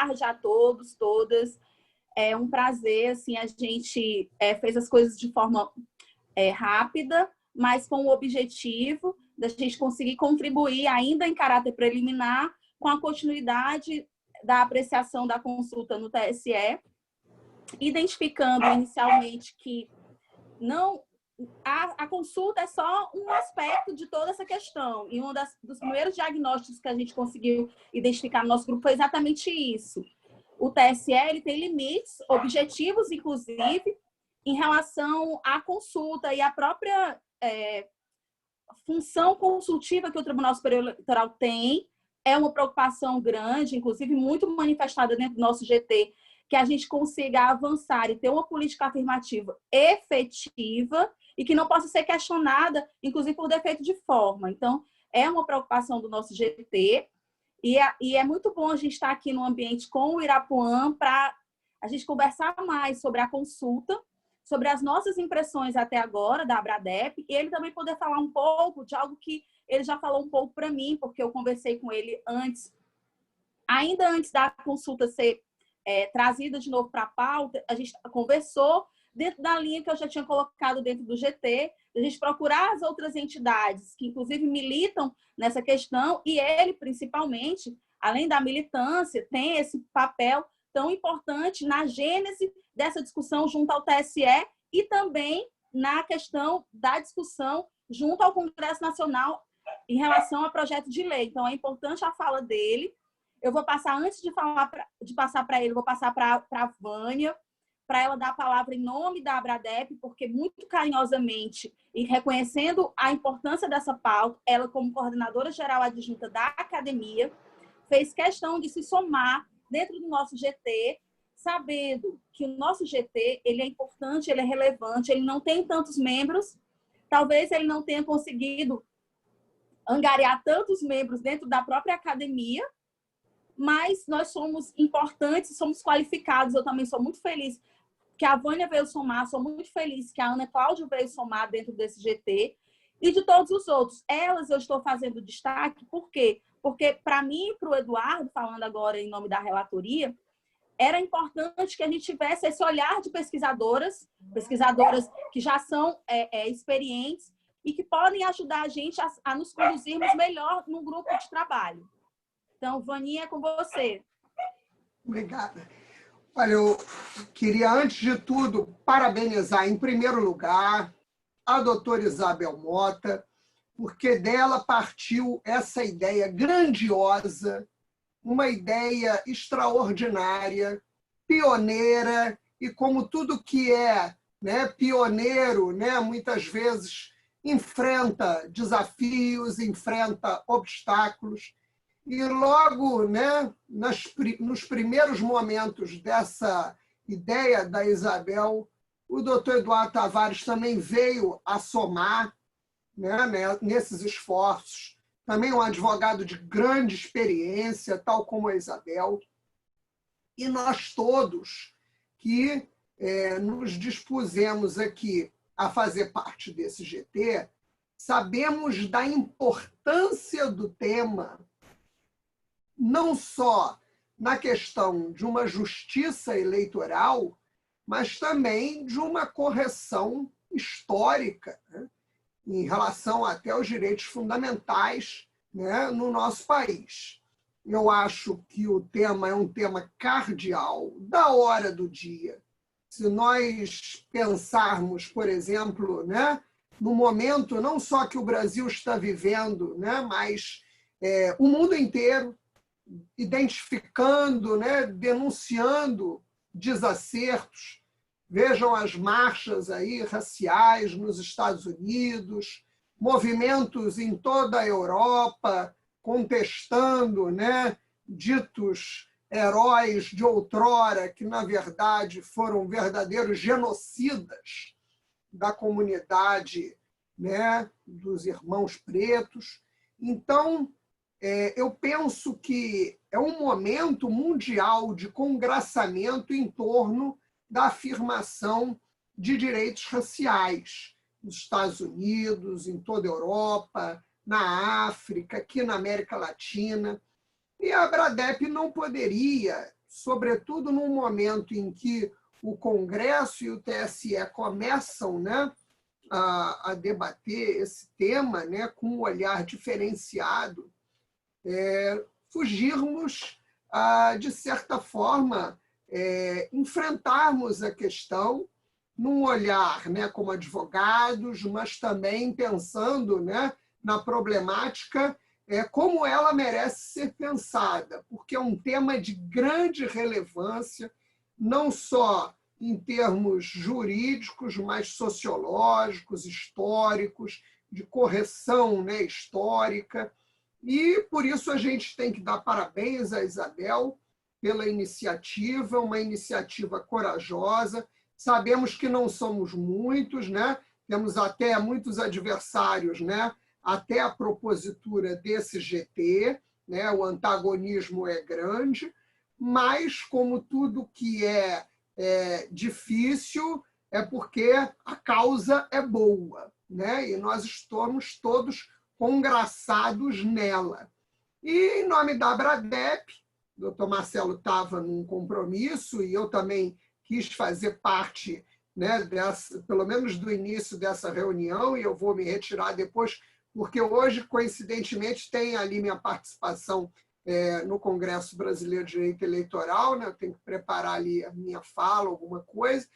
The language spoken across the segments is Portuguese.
tarde a todos, todas. É um prazer, assim, a gente fez as coisas de forma rápida, mas com o objetivo da gente conseguir contribuir, ainda em caráter preliminar, com a continuidade da apreciação da consulta no TSE, identificando inicialmente que não a consulta é só um aspecto de toda essa questão. E dos primeiros diagnósticos que a gente conseguiu identificar no nosso grupo foi exatamente isso. O TSE ele tem limites objetivos, inclusive, em relação à consulta e à própria função consultiva que o Tribunal Superior Eleitoral tem. É uma preocupação grande, inclusive muito manifestada dentro do nosso GT, que a gente consiga avançar e ter uma política afirmativa efetiva e que não possa ser questionada, inclusive por defeito de forma. Então, é uma preocupação do nosso GT e é muito bom a gente estar aqui no ambiente com o Irapuã para a gente conversar mais sobre a consulta, sobre as nossas impressões até agora da Abradep, e ele também poder falar um pouco de algo que ele já falou um pouco para mim, porque eu conversei com ele ainda antes da consulta ser trazida de novo para a pauta, a gente conversou dentro da linha que eu já tinha colocado dentro do GT, a gente procurar as outras entidades que, inclusive, militam nessa questão, e ele, principalmente, além da militância, tem esse papel tão importante na gênese dessa discussão junto ao TSE e também na questão da discussão junto ao Congresso Nacional em relação ao projeto de lei. Então, é importante a fala dele. Eu vou passar, antes de passar para ele, vou passar para a Vânia, para ela dar a palavra em nome da Abradep, porque muito carinhosamente e reconhecendo a importância dessa pauta, ela, como coordenadora geral adjunta da academia, fez questão de se somar dentro do nosso GT, sabendo que o nosso GT ele é importante, ele é relevante, ele não tem tantos membros, talvez ele não tenha conseguido angariar tantos membros dentro da própria academia, mas nós somos importantes, somos qualificados. Eu também sou muito feliz que a Vânia veio somar, sou muito feliz que a Ana Cláudia veio somar dentro desse GT e de todos os outros. Elas eu estou fazendo destaque, por quê? Porque para mim e para o Eduardo, falando agora em nome da relatoria, era importante que a gente tivesse esse olhar de pesquisadoras que já são experientes e que podem ajudar a gente a nos conduzirmos melhor num grupo de trabalho. Então, Vaninha, é com você. Obrigada. Olha, eu queria, antes de tudo, parabenizar, em primeiro lugar, a doutora Isabel Mota, porque dela partiu essa ideia grandiosa, uma ideia extraordinária, pioneira, e como tudo que é, né, pioneiro, né, muitas vezes enfrenta desafios, enfrenta obstáculos. E logo, né, nos primeiros momentos dessa ideia da Isabel, o doutor Eduardo Tavares também veio a somar, né, nesses esforços. Também um advogado de grande experiência, tal como a Isabel. E nós todos que nos dispusemos aqui a fazer parte desse GT, sabemos da importância do tema, não só na questão de uma justiça eleitoral, mas também de uma correção histórica, né, em relação até aos direitos fundamentais, né, no nosso país. Eu acho que o tema é um tema cardeal, da hora do dia. Se nós pensarmos, por exemplo, né, no momento não só que o Brasil está vivendo, né, mas o mundo inteiro, identificando, né, denunciando desacertos. Vejam as marchas aí raciais nos Estados Unidos, movimentos em toda a Europa contestando, né, ditos heróis de outrora que, na verdade, foram verdadeiros genocidas da comunidade, né, dos irmãos pretos. Então, eu penso que é um momento mundial de congraçamento em torno da afirmação de direitos raciais nos Estados Unidos, em toda a Europa, na África, aqui na América Latina. E a Abradep não poderia sobretudo num momento em que o Congresso e o TSE começam, né, a debater esse tema, né, com um olhar diferenciado, fugirmos, de certa forma, enfrentarmos a questão num olhar, né, como advogados, mas também pensando, né, na problemática, como ela merece ser pensada, porque é um tema de grande relevância, não só em termos jurídicos, mas sociológicos, históricos, de correção, né, histórica. E, por isso, a gente tem que dar parabéns a Isabel pela iniciativa, uma iniciativa corajosa. Sabemos que não somos muitos, né? Temos até muitos adversários, né? Até a propositura desse GT, né? O antagonismo é grande, mas, como tudo que é difícil, é porque a causa é boa, né? E nós estamos todos congraçados nela. E, em nome da Abradep, o doutor Marcelo estava num compromisso e eu também quis fazer parte, né, pelo menos do início dessa reunião, e eu vou me retirar depois, porque hoje, coincidentemente, tem ali minha participação no Congresso Brasileiro de Direito Eleitoral, né? Eu tenho que preparar ali a minha fala, alguma coisa,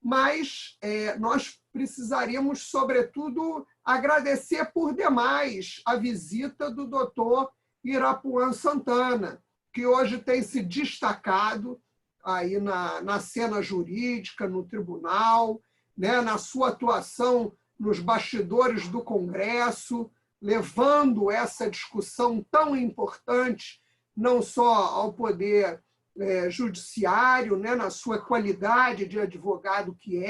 mas nós precisaríamos, sobretudo, agradecer por demais a visita do doutor Irapuan Santana, que hoje tem se destacado aí na cena jurídica, no tribunal, né, na sua atuação nos bastidores do Congresso, levando essa discussão tão importante, não só ao Poder Judiciário, né, na sua qualidade de advogado que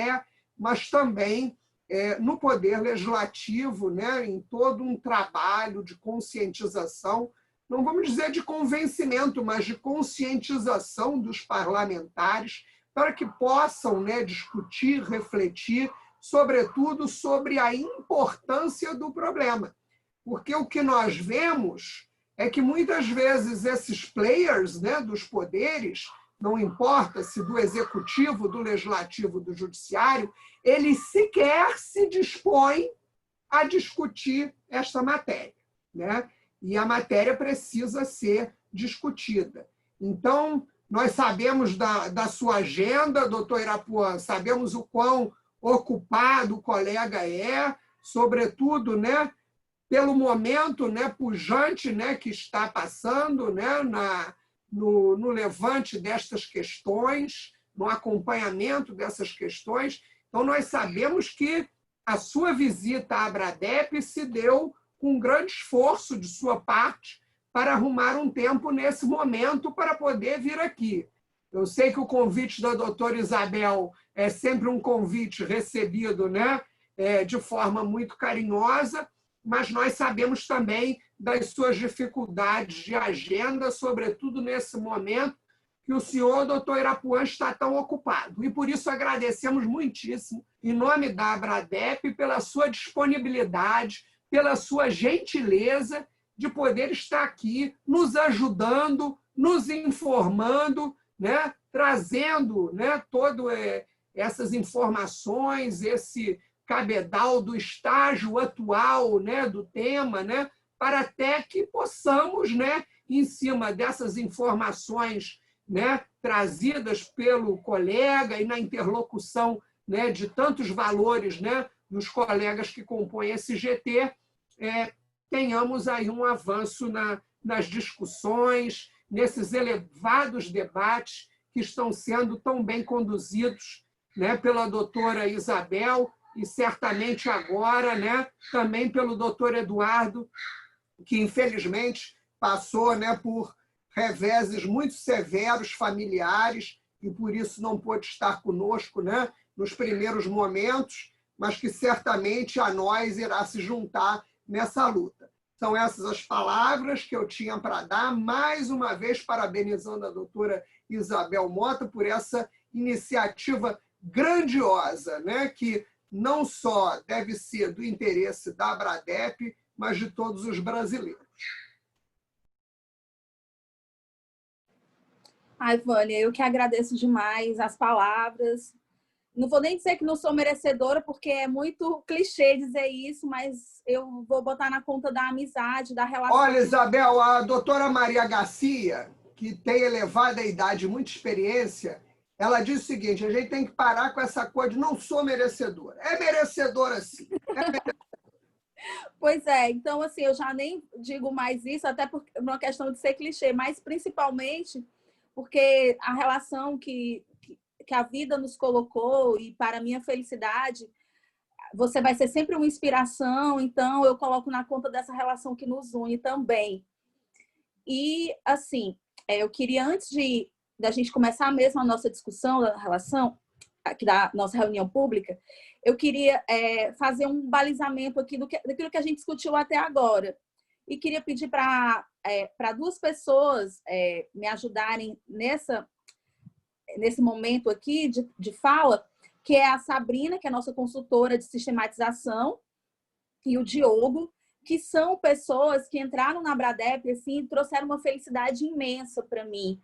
mas também no Poder Legislativo, né, em todo um trabalho de conscientização, não vamos dizer de convencimento, mas de conscientização dos parlamentares para que possam, né, discutir, refletir, sobretudo sobre a importância do problema. Porque o que nós vemos é que muitas vezes esses players, né, dos poderes, não importa se do executivo, do legislativo, do judiciário, eles sequer se dispõem a discutir esta matéria, né? E a matéria precisa ser discutida. Então, nós sabemos da sua agenda, doutor Irapuan, sabemos o quão ocupado o colega sobretudo, né, pelo momento, né, pujante, né, que está passando, né, no levante destas questões, no acompanhamento dessas questões. Então, nós sabemos que a sua visita à Abradep se deu com um grande esforço de sua parte para arrumar um tempo nesse momento para poder vir aqui. Eu sei que o convite da doutora Isabel é sempre um convite recebido, né, de forma muito carinhosa, mas nós sabemos também das suas dificuldades de agenda, sobretudo nesse momento que o senhor, doutor Irapuan, está tão ocupado. E por isso agradecemos muitíssimo, em nome da Abradep, pela sua disponibilidade, pela sua gentileza de poder estar aqui nos ajudando, nos informando, né, trazendo, né, todas essas informações, esse cabedal do estágio atual, né, do tema, né, para até que possamos, né, em cima dessas informações, né, trazidas pelo colega e na interlocução, né, de tantos valores, né, dos colegas que compõem esse GT, tenhamos aí um avanço nas discussões, nesses elevados debates que estão sendo tão bem conduzidos, né, pela doutora Isabel e certamente agora, né, também pelo doutor Eduardo, que infelizmente passou, né, por reveses muito severos familiares e por isso não pôde estar conosco, né, nos primeiros momentos, mas que certamente a nós irá se juntar nessa luta. São essas as palavras que eu tinha para dar, mais uma vez parabenizando a doutora Isabel Mota por essa iniciativa grandiosa, né, que não só deve ser do interesse da Abradep, mas de todos os brasileiros. Ai, Vânia, eu que agradeço demais as palavras. Não vou nem dizer que não sou merecedora, porque é muito clichê dizer isso, mas eu vou botar na conta da amizade, da relação. Olha, Isabel, a doutora Maria Garcia, que tem elevada idade e muita experiência, ela diz o seguinte: a gente tem que parar com essa coisa de não sou merecedora. É merecedora, sim. Pois é, então assim, eu já nem digo mais isso, até por uma questão de ser clichê, mas principalmente porque a relação que a vida nos colocou e para a minha felicidade, você vai ser sempre uma inspiração, então eu coloco na conta dessa relação que nos une também. E, assim, eu queria, antes da gente começar mesmo a nossa discussão da relação, aqui da nossa reunião pública, eu queria fazer um balizamento aqui daquilo que a gente discutiu até agora. E queria pedir para duas pessoas me ajudarem nesse momento aqui de fala, que é a Sabrina, que é a nossa consultora de sistematização, e o Diogo, que são pessoas que entraram na Abradep assim, e trouxeram uma felicidade imensa para mim.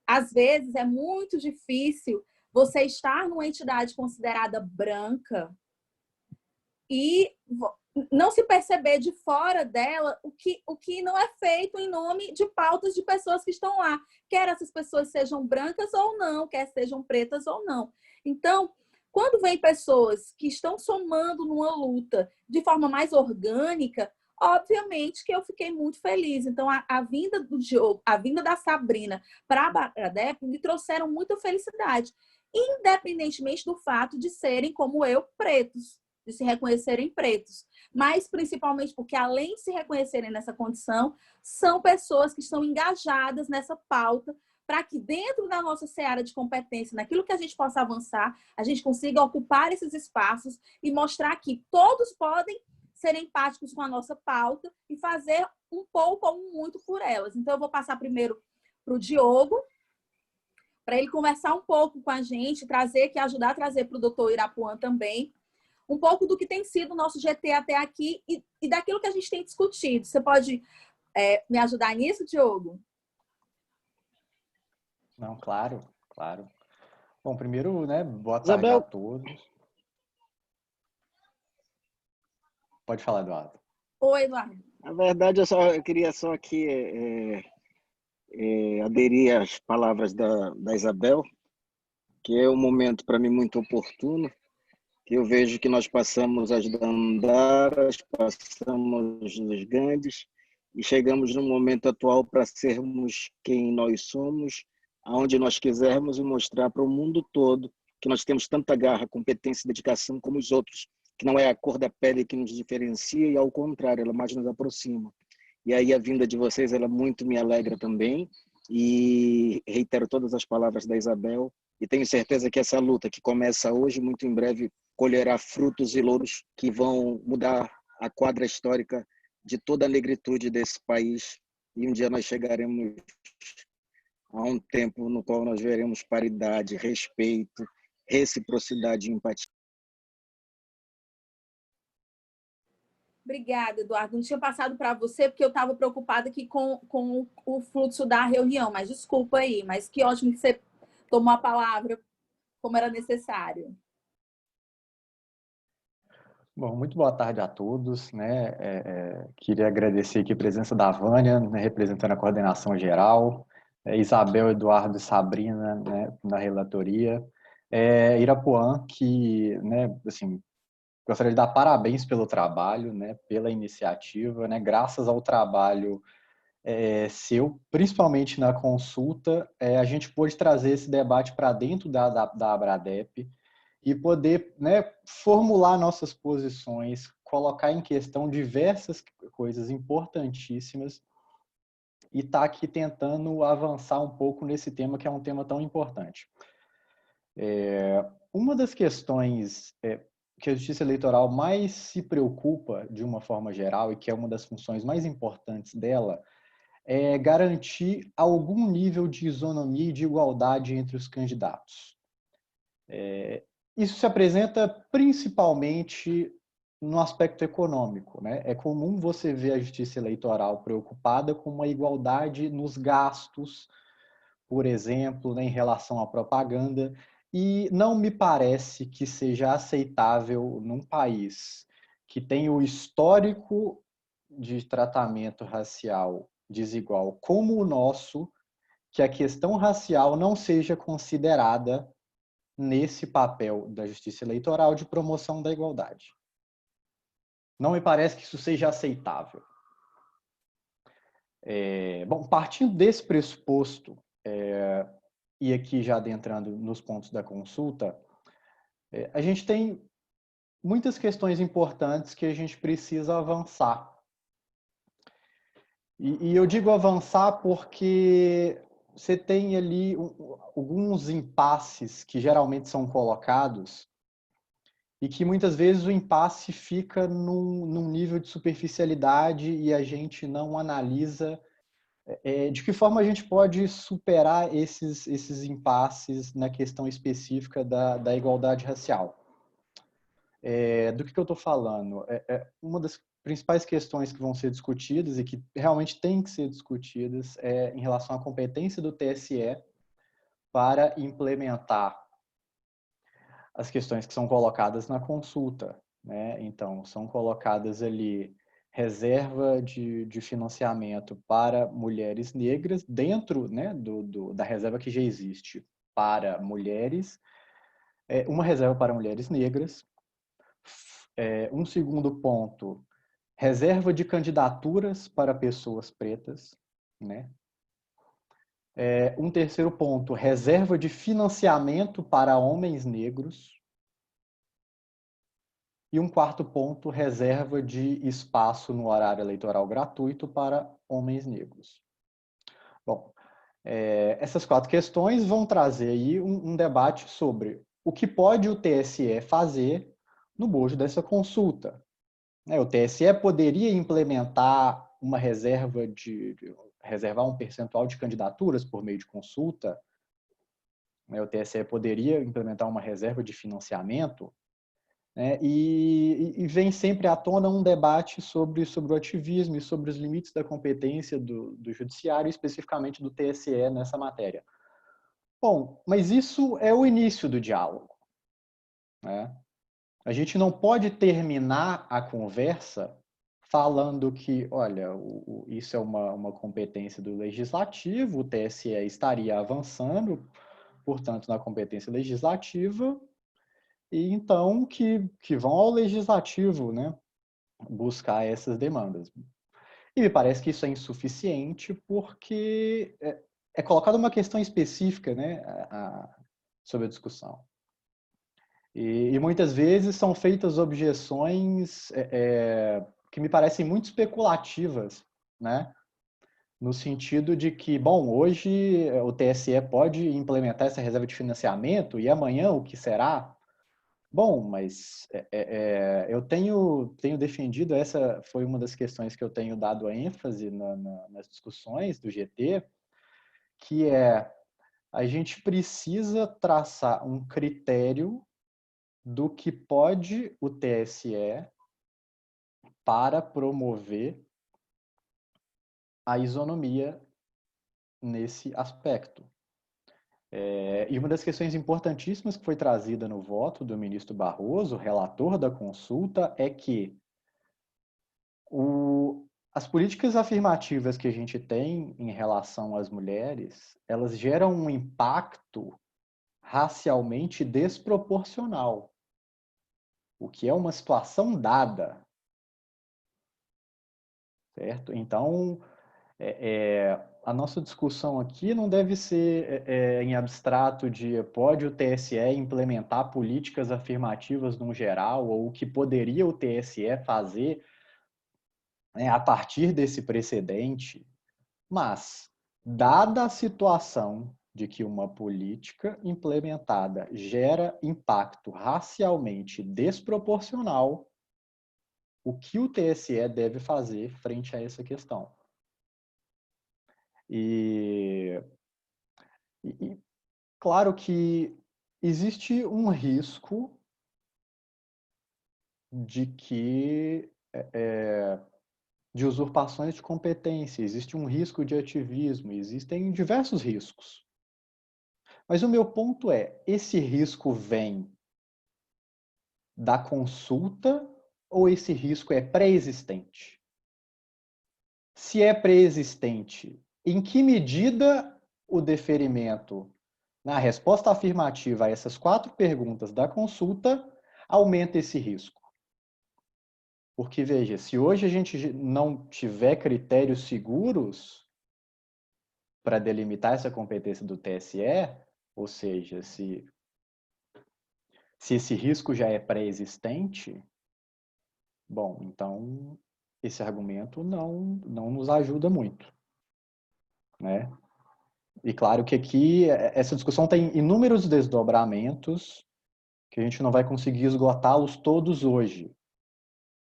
Às vezes é muito difícil você estar numa entidade considerada branca e não se perceber de fora dela o que não é feito em nome de pautas de pessoas que estão lá, quer essas pessoas sejam brancas ou não, quer sejam pretas ou não. Então, quando vem pessoas que estão somando numa luta de forma mais orgânica, obviamente que eu fiquei muito feliz. Então, a vinda do Diogo, a vinda da Sabrina para a Abradep me trouxeram muita felicidade, independentemente do fato de serem, como eu, pretos, de se reconhecerem pretos, mas principalmente porque, além de se reconhecerem nessa condição, são pessoas que estão engajadas nessa pauta para que dentro da nossa seara de competência, naquilo que a gente possa avançar, a gente consiga ocupar esses espaços e mostrar que todos podem ser empáticos com a nossa pauta e fazer um pouco ou um muito por elas. Então, eu vou passar primeiro para o Diogo, para ele conversar um pouco com a gente, ajudar a trazer para o doutor Irapuã também, um pouco do que tem sido o nosso GT até aqui e daquilo que a gente tem discutido. Você pode me ajudar nisso, Diogo? Não, claro, claro. Bom, primeiro, né, boa tarde Isabel, a todos. Pode falar, Eduardo. Oi, Eduardo. na verdade, eu queria só aqui aderir às palavras da Isabel, que é um momento para mim muito oportuno, que eu vejo que nós passamos as Dandaras, passamos os Gandhis e chegamos no momento atual para sermos quem nós somos, aonde nós quisermos e mostrar para o mundo todo que nós temos tanta garra, competência e dedicação como os outros, que não é a cor da pele que nos diferencia e, ao contrário, ela mais nos aproxima. E aí a vinda de vocês, ela muito me alegra também, e reitero todas as palavras da Isabel, e tenho certeza que essa luta que começa hoje, muito em breve, colherá frutos e louros que vão mudar a quadra histórica de toda a negritude desse país, e um dia nós chegaremos a um tempo no qual nós veremos paridade, respeito, reciprocidade e empatia. Obrigada, Eduardo. Não tinha passado para você porque eu estava preocupada aqui com o fluxo da reunião, mas desculpa aí. Mas que ótimo que você tomou a palavra como era necessário. Bom, muito boa tarde a todos, né? Queria agradecer aqui a presença da Vânia, né, representando a coordenação geral, Isabel, Eduardo e Sabrina, né, na relatoria, Irapuã, que, né, assim, gostaria de dar parabéns pelo trabalho, né, pela iniciativa, né, graças ao trabalho seu, principalmente na consulta, a gente pôde trazer esse debate para dentro da Abradep e poder, né, formular nossas posições, colocar em questão diversas coisas importantíssimas e estar aqui tentando avançar um pouco nesse tema, que é um tema tão importante. Uma das questões que a Justiça Eleitoral mais se preocupa, de uma forma geral, e que é uma das funções mais importantes dela, é garantir algum nível de isonomia e de igualdade entre os candidatos. Isso se apresenta principalmente no aspecto econômico, né? É comum você ver a Justiça Eleitoral preocupada com uma igualdade nos gastos por exemplo, né, em relação à propaganda, e não me parece que seja aceitável num país que tem o histórico de tratamento racial desigual como o nosso, que a questão racial não seja considerada nesse papel da justiça eleitoral de promoção da igualdade. Não me parece que isso seja aceitável. Bom, partindo desse pressuposto, e aqui já adentrando nos pontos da consulta, a gente tem muitas questões importantes que a gente precisa avançar. E eu digo avançar porque você tem ali alguns impasses que geralmente são colocados e que muitas vezes o impasse fica num nível de superficialidade e a gente não analisa de que forma a gente pode superar esses impasses na questão específica da igualdade racial. Do que eu estou falando? Uma das principais questões que vão ser discutidas e que realmente tem que ser discutidas é em relação à competência do TSE para implementar as questões que são colocadas na consulta, né? Então, são colocadas ali reserva de financiamento para mulheres negras dentro, né, da reserva que já existe para mulheres, uma reserva para mulheres negras. Um segundo ponto, reserva de candidaturas para pessoas pretas, né? Um terceiro ponto, reserva de financiamento para homens negros. E um quarto ponto, reserva de espaço no horário eleitoral gratuito para homens negros. Bom, essas 4 questões vão trazer aí um debate sobre o que pode o TSE fazer no bojo dessa consulta. O TSE poderia implementar uma reserva reservar um percentual de candidaturas por meio de consulta. O TSE poderia implementar uma reserva de financiamento. E vem sempre à tona um debate sobre o ativismo e sobre os limites da competência do judiciário, especificamente do TSE nessa matéria. Bom, mas isso é o início do diálogo, né? A gente não pode terminar a conversa falando que, olha, isso é uma competência do legislativo, o TSE estaria avançando, portanto, na competência legislativa, e então que vão ao legislativo, né, buscar essas demandas. E me parece que isso é insuficiente porque é colocada uma questão específica, né, sobre a discussão. E muitas vezes são feitas objeções que me parecem muito especulativas, né? No sentido de que, bom, hoje o TSE pode implementar essa reserva de financiamento e amanhã o que será? Bom, mas eu tenho defendido, essa foi uma das questões que eu tenho dado ênfase nas discussões do GT, que a gente precisa traçar um critério do que pode o TSE para promover a isonomia nesse aspecto. E uma das questões importantíssimas que foi trazida no voto do ministro Barroso, relator da consulta, é que as políticas afirmativas que a gente tem em relação às mulheres, elas geram um impacto racialmente desproporcional, o que é uma situação dada, certo? Então, a nossa discussão aqui não deve ser em abstrato de pode o TSE implementar políticas afirmativas no geral, ou o que poderia o TSE fazer, né, a partir desse precedente, mas, dada a situação de que uma política implementada gera impacto racialmente desproporcional, o que o TSE deve fazer frente a essa questão? E claro que existe um risco de usurpações de competência, existe um risco de ativismo, existem diversos riscos, Mas o meu ponto é, esse risco vem da consulta ou esse risco é pré-existente? Se é pré-existente, em que medida o deferimento na resposta afirmativa a essas 4 perguntas da consulta aumenta esse risco? Porque, veja, se hoje a gente não tiver critérios seguros para delimitar essa competência do TSE, ou seja, se esse risco já é pré-existente, bom, então esse argumento não nos ajuda muito, né? E claro que aqui essa discussão tem inúmeros desdobramentos que a gente não vai conseguir esgotá-los todos hoje.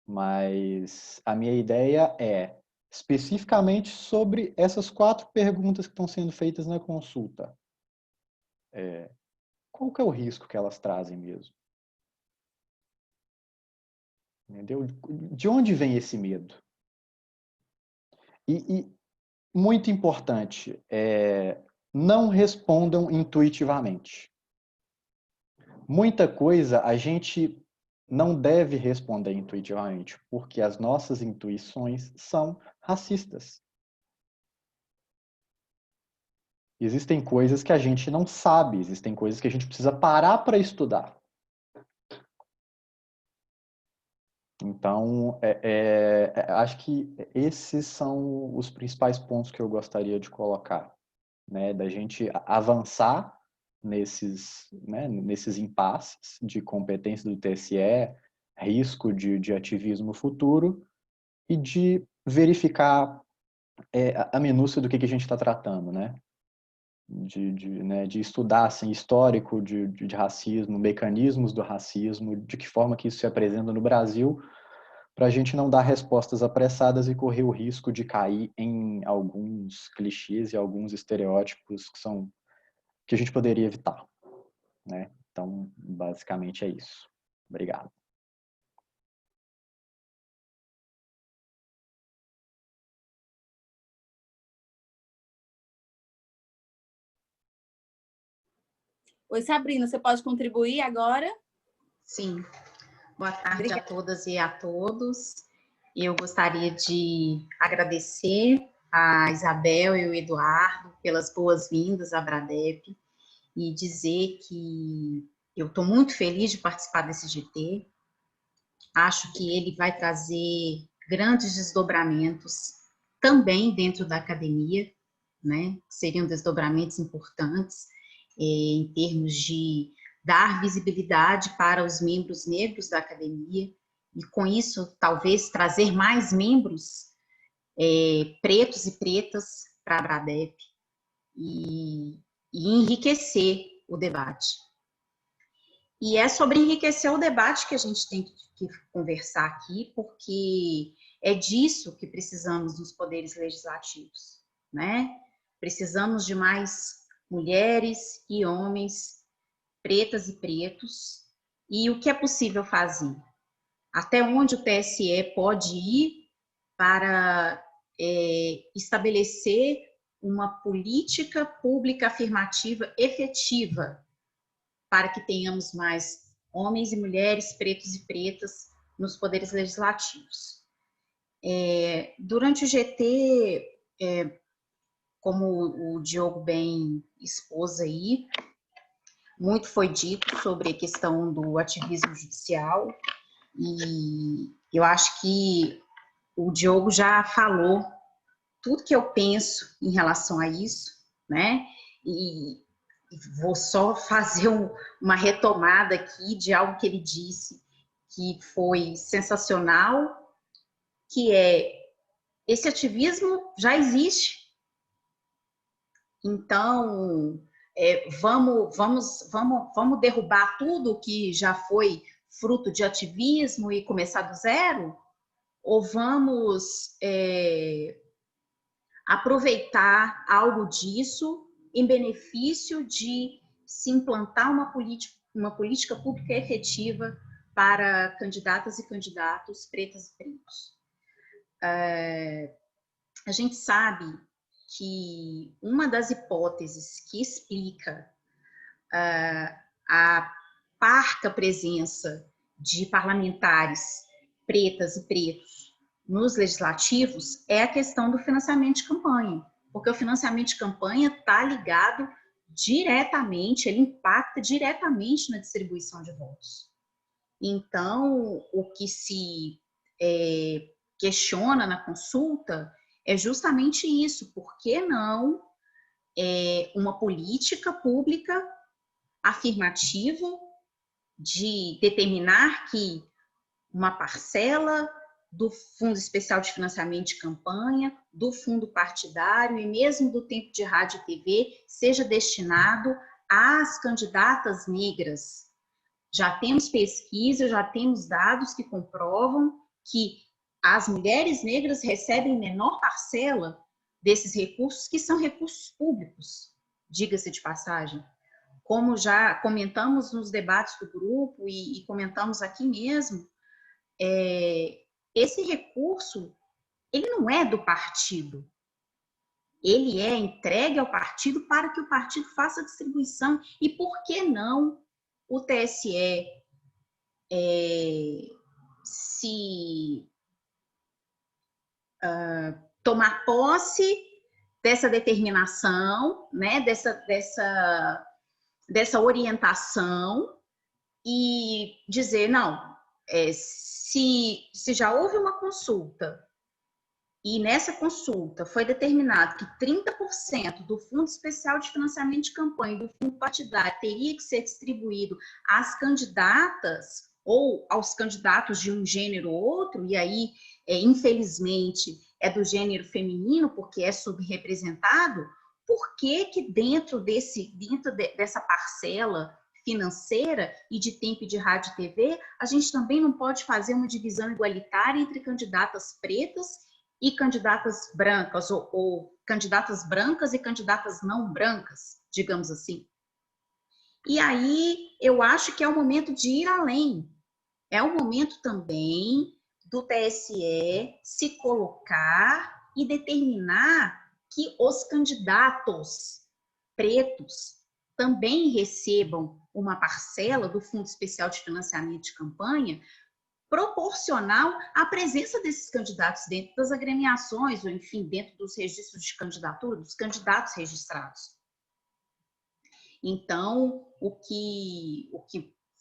Mas a minha ideia é especificamente sobre essas 4 perguntas que estão sendo feitas na consulta. Qual que é o risco que elas trazem mesmo? Entendeu? De onde vem esse medo? E muito importante, não respondam intuitivamente. Muita coisa a gente não deve responder intuitivamente, porque as nossas intuições são racistas. Existem coisas que a gente não sabe, existem coisas que a gente precisa parar para estudar. Então, acho que esses são os principais pontos que eu gostaria de colocar, né? Da gente avançar nesses impasses de competência do TSE, risco de ativismo futuro e de verificar a minúcia do que a gente está tratando, né? De estudar assim, histórico de racismo, mecanismos do racismo, de que forma que isso se apresenta no Brasil, para a gente não dar respostas apressadas e correr o risco de cair em alguns clichês e alguns estereótipos que a gente poderia evitar, né? Então, basicamente é isso. Obrigado. Oi, Sabrina, você pode contribuir agora? Sim. Boa tarde Obrigada. a todas e a todos. Eu gostaria de agradecer a Isabel e o Eduardo pelas boas-vindas à Bradep e dizer que eu estou muito feliz de participar desse GT. Acho que ele vai trazer grandes desdobramentos também dentro da academia, né? Seriam desdobramentos importantes em termos de dar visibilidade para os membros negros da academia e, com isso, talvez trazer mais membros pretos e pretas para a Bradep e enriquecer o debate. E é sobre enriquecer o debate que a gente tem que conversar aqui, porque é disso que precisamos nos poderes legislativos, né? Precisamos de mais mulheres e homens, pretas e pretos, e o que é possível fazer? Até onde o TSE pode ir para estabelecer uma política pública afirmativa efetiva para que tenhamos mais homens e mulheres, pretos e pretas, nos poderes legislativos. Durante o GT, como o Diogo bem expôs aí, muito foi dito sobre a questão do ativismo judicial, e eu acho que o Diogo já falou tudo que eu penso em relação a isso, né? E vou só fazer uma retomada aqui de algo que ele disse, que foi sensacional, que esse ativismo já existe. Então, vamos derrubar tudo que já foi fruto de ativismo e começar do zero? Ou vamos aproveitar algo disso em benefício de se implantar uma política pública efetiva para candidatas e candidatos pretas e pretos? A gente sabe que uma das hipóteses que explica a parca presença de parlamentares pretas e pretos nos legislativos é a questão do financiamento de campanha, porque o financiamento de campanha está ligado diretamente, ele impacta diretamente na distribuição de votos. Então, o que se questiona na consulta é justamente isso: por que não uma política pública afirmativa de determinar que uma parcela do Fundo Especial de Financiamento de Campanha, do fundo partidário e mesmo do tempo de rádio e TV seja destinado às candidatas negras. Já temos pesquisa, já temos dados que comprovam que as mulheres negras recebem menor parcela desses recursos, que são recursos públicos, diga-se de passagem. Como já comentamos nos debates do grupo e comentamos aqui mesmo, esse recurso, ele não é do partido. Ele é entregue ao partido para que o partido faça a distribuição. E por que não o TSE tomar posse dessa determinação, né, dessa orientação e dizer, não, se já houve uma consulta e nessa consulta foi determinado que 30% do Fundo Especial de Financiamento de Campanha e do Fundo Partidário teria que ser distribuído às candidatas ou aos candidatos de um gênero ou outro, e aí, infelizmente, é do gênero feminino, porque é subrepresentado, por que dentro dessa parcela financeira e de tempo de rádio e TV, a gente também não pode fazer uma divisão igualitária entre candidatas pretas e candidatas brancas, ou candidatas brancas e candidatas não brancas, digamos assim. E aí, eu acho que é o momento de ir além. É o momento também do TSE se colocar e determinar que os candidatos pretos também recebam uma parcela do Fundo Especial de Financiamento de Campanha proporcional à presença desses candidatos dentro das agremiações, ou enfim, dentro dos registros de candidatura, dos candidatos registrados. Então, o que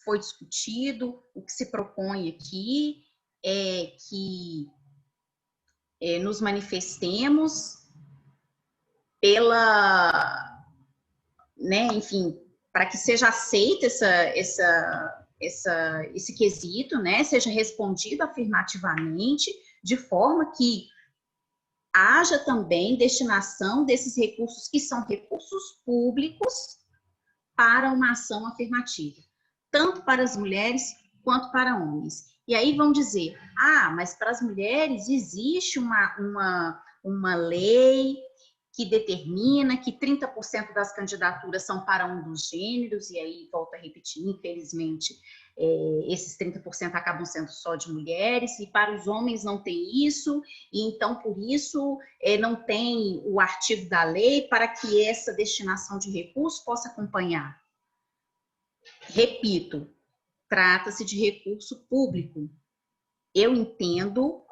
foi discutido, o que se propõe aqui é que nos manifestemos enfim, para que seja aceito esse quesito, né, seja respondido afirmativamente, de forma que haja também destinação desses recursos, que são recursos públicos, para uma ação afirmativa, tanto para as mulheres quanto para homens. E aí vão dizer, mas para as mulheres existe uma lei que determina que 30% das candidaturas são para um dos gêneros, e aí, volto a repetir, infelizmente, esses 30% acabam sendo só de mulheres, e para os homens não tem isso, e então, por isso, não tem o artigo da lei para que essa destinação de recursos possa acompanhar. Repito, trata-se de recurso público. Eu entendo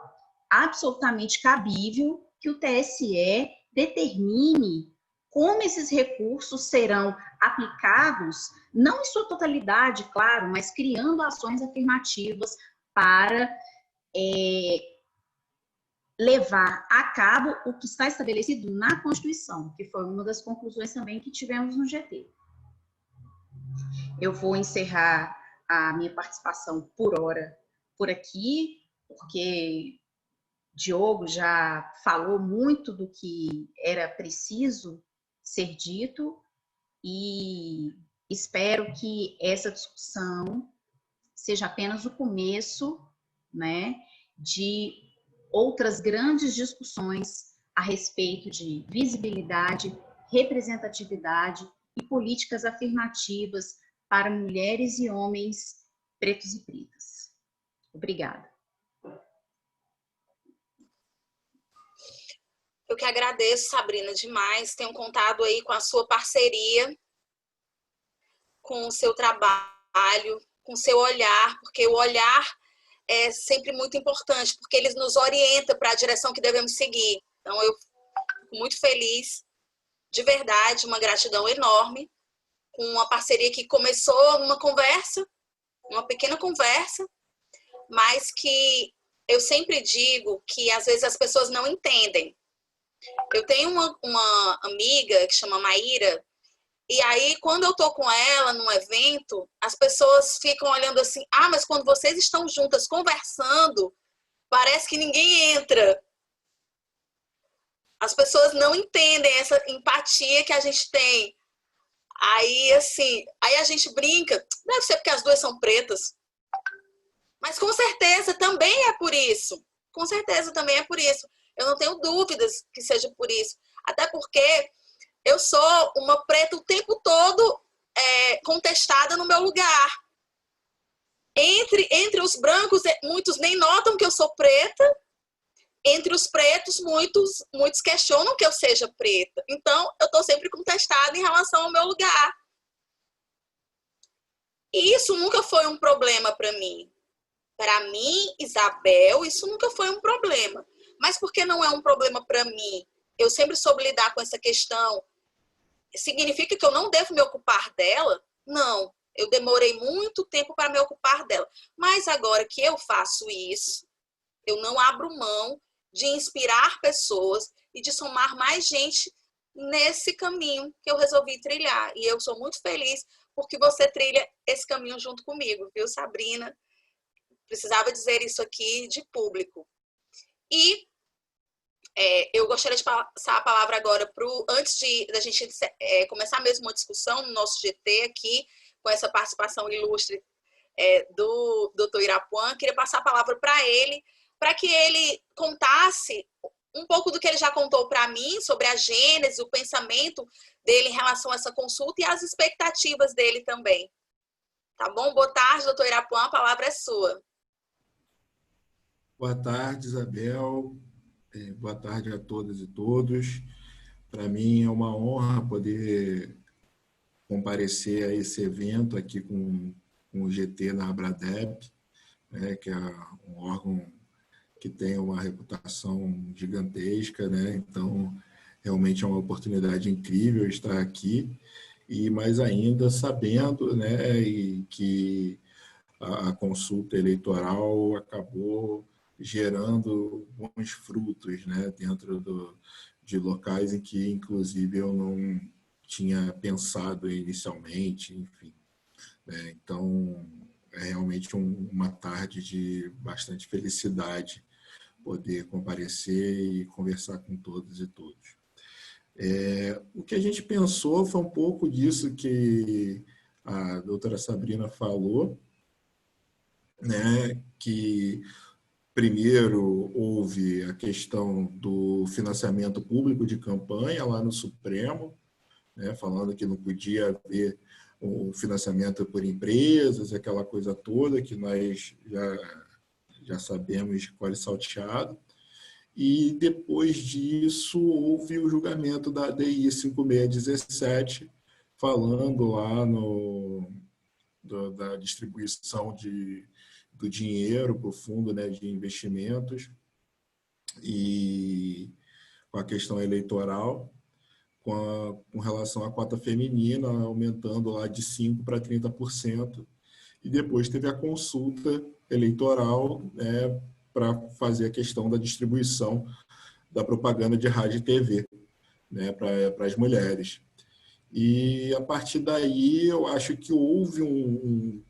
absolutamente cabível que o TSE determine como esses recursos serão aplicados, não em sua totalidade, claro, mas criando ações afirmativas para levar a cabo o que está estabelecido na Constituição, que foi uma das conclusões também que tivemos no GT. Eu vou encerrar a minha participação por hora por aqui, porque Diogo já falou muito do que era preciso ser dito e espero que essa discussão seja apenas o começo, né, de outras grandes discussões a respeito de visibilidade, representatividade e políticas afirmativas para mulheres e homens pretos e pretas. Obrigada. Eu que agradeço, Sabrina, demais. Tenho contado aí com a sua parceria com o seu trabalho, com o seu olhar, porque o olhar é sempre muito importante, porque ele nos orienta para a direção que devemos seguir. Então, eu fico muito feliz, de verdade, uma gratidão enorme, com uma parceria que começou numa conversa, uma pequena conversa, mas que eu sempre digo que às vezes as pessoas não entendem. Eu tenho uma amiga que chama Maíra, e aí quando eu tô com ela num evento, as pessoas ficam olhando assim, mas quando vocês estão juntas conversando, parece que ninguém entra. As pessoas não entendem essa empatia que a gente tem. Aí, assim, aí a gente brinca, deve ser porque as duas são pretas. Mas com certeza também é por isso. Com certeza também é por isso. Eu não tenho dúvidas que seja por isso. Até porque eu sou uma preta o tempo todo contestada no meu lugar. Entre os brancos, muitos nem notam que eu sou preta. Entre os pretos, muitos questionam que eu seja preta. Então, eu estou sempre contestada em relação ao meu lugar. E isso nunca foi um problema para mim. Para mim, Isabel, isso nunca foi um problema. Mas por que não é um problema para mim? Eu sempre soube lidar com essa questão. Significa que eu não devo me ocupar dela? Não. Eu demorei muito tempo para me ocupar dela. Mas agora que eu faço isso, eu não abro mão de inspirar pessoas e de somar mais gente nesse caminho que eu resolvi trilhar. E eu sou muito feliz porque você trilha esse caminho junto comigo, viu, Sabrina? Precisava dizer isso aqui de público. E eu gostaria de passar a palavra agora antes da gente começar mesmo uma discussão no nosso GT aqui, com essa participação ilustre do Dr. Irapuan, queria passar a palavra para ele, para que ele contasse um pouco do que ele já contou para mim sobre a gênese, o pensamento dele em relação a essa consulta e as expectativas dele também. Tá bom? Boa tarde, doutor Irapuan, a palavra é sua. Boa tarde, Isabel. Boa tarde a todas e todos. Para mim é uma honra poder comparecer a esse evento aqui com o GT na Abradep, né, que é um órgão que tem uma reputação gigantesca, né? Então, realmente é uma oportunidade incrível estar aqui, e mais ainda sabendo, né, e que a consulta eleitoral acabou gerando bons frutos, né, dentro de locais em que, inclusive, eu não tinha pensado inicialmente, enfim. Então, é realmente uma tarde de bastante felicidade poder comparecer e conversar com todas e todos. O que a gente pensou foi um pouco disso que a doutora Sabrina falou, né, que primeiro houve a questão do financiamento público de campanha lá no Supremo, né, falando que não podia haver o financiamento por empresas, aquela coisa toda que nós já sabemos de cor e salteado. E depois disso houve o julgamento da DI 5617, falando lá da distribuição do dinheiro para o fundo, né, de investimentos e com a questão eleitoral, com relação à cota feminina, aumentando lá de 5% para 30%. E depois teve a consulta eleitoral, né, para fazer a questão da distribuição da propaganda de rádio e TV, né, para as mulheres. E a partir daí eu acho que houve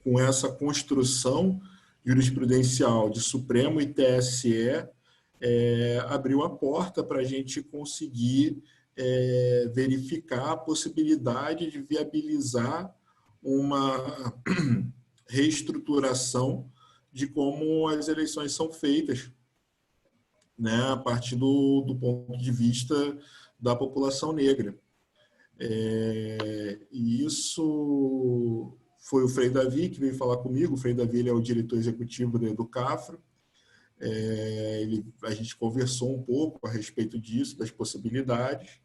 com essa construção jurisprudencial de Supremo e TSE, abriu a porta para a gente conseguir verificar a possibilidade de viabilizar uma reestruturação de como as eleições são feitas, né, a partir do ponto de vista da população negra. E isso foi o Frei Davi que veio falar comigo. O Frei Davi, ele é o diretor executivo do CAFRO. A gente conversou um pouco a respeito disso, das possibilidades.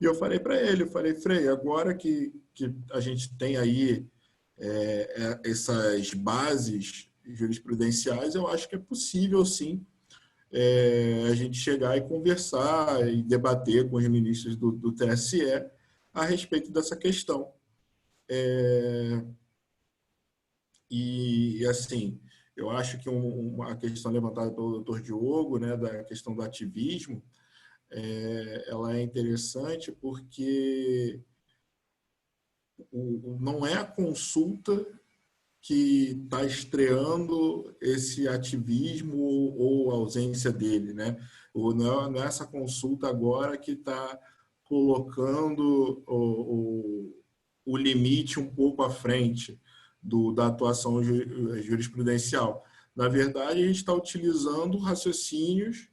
E eu falei para ele, Frei, agora que a gente tem aí essas bases jurisprudenciais, eu acho que é possível, sim, a gente chegar e conversar e debater com os ministros do TSE a respeito dessa questão. E, assim, eu acho que uma questão levantada pelo doutor Diogo, né, da questão do ativismo, ela é interessante porque não é a consulta que está estreando esse ativismo ou a ausência dele, né? Não é essa consulta agora que está colocando o limite um pouco à frente da atuação jurisprudencial. Na verdade, a gente está utilizando raciocínios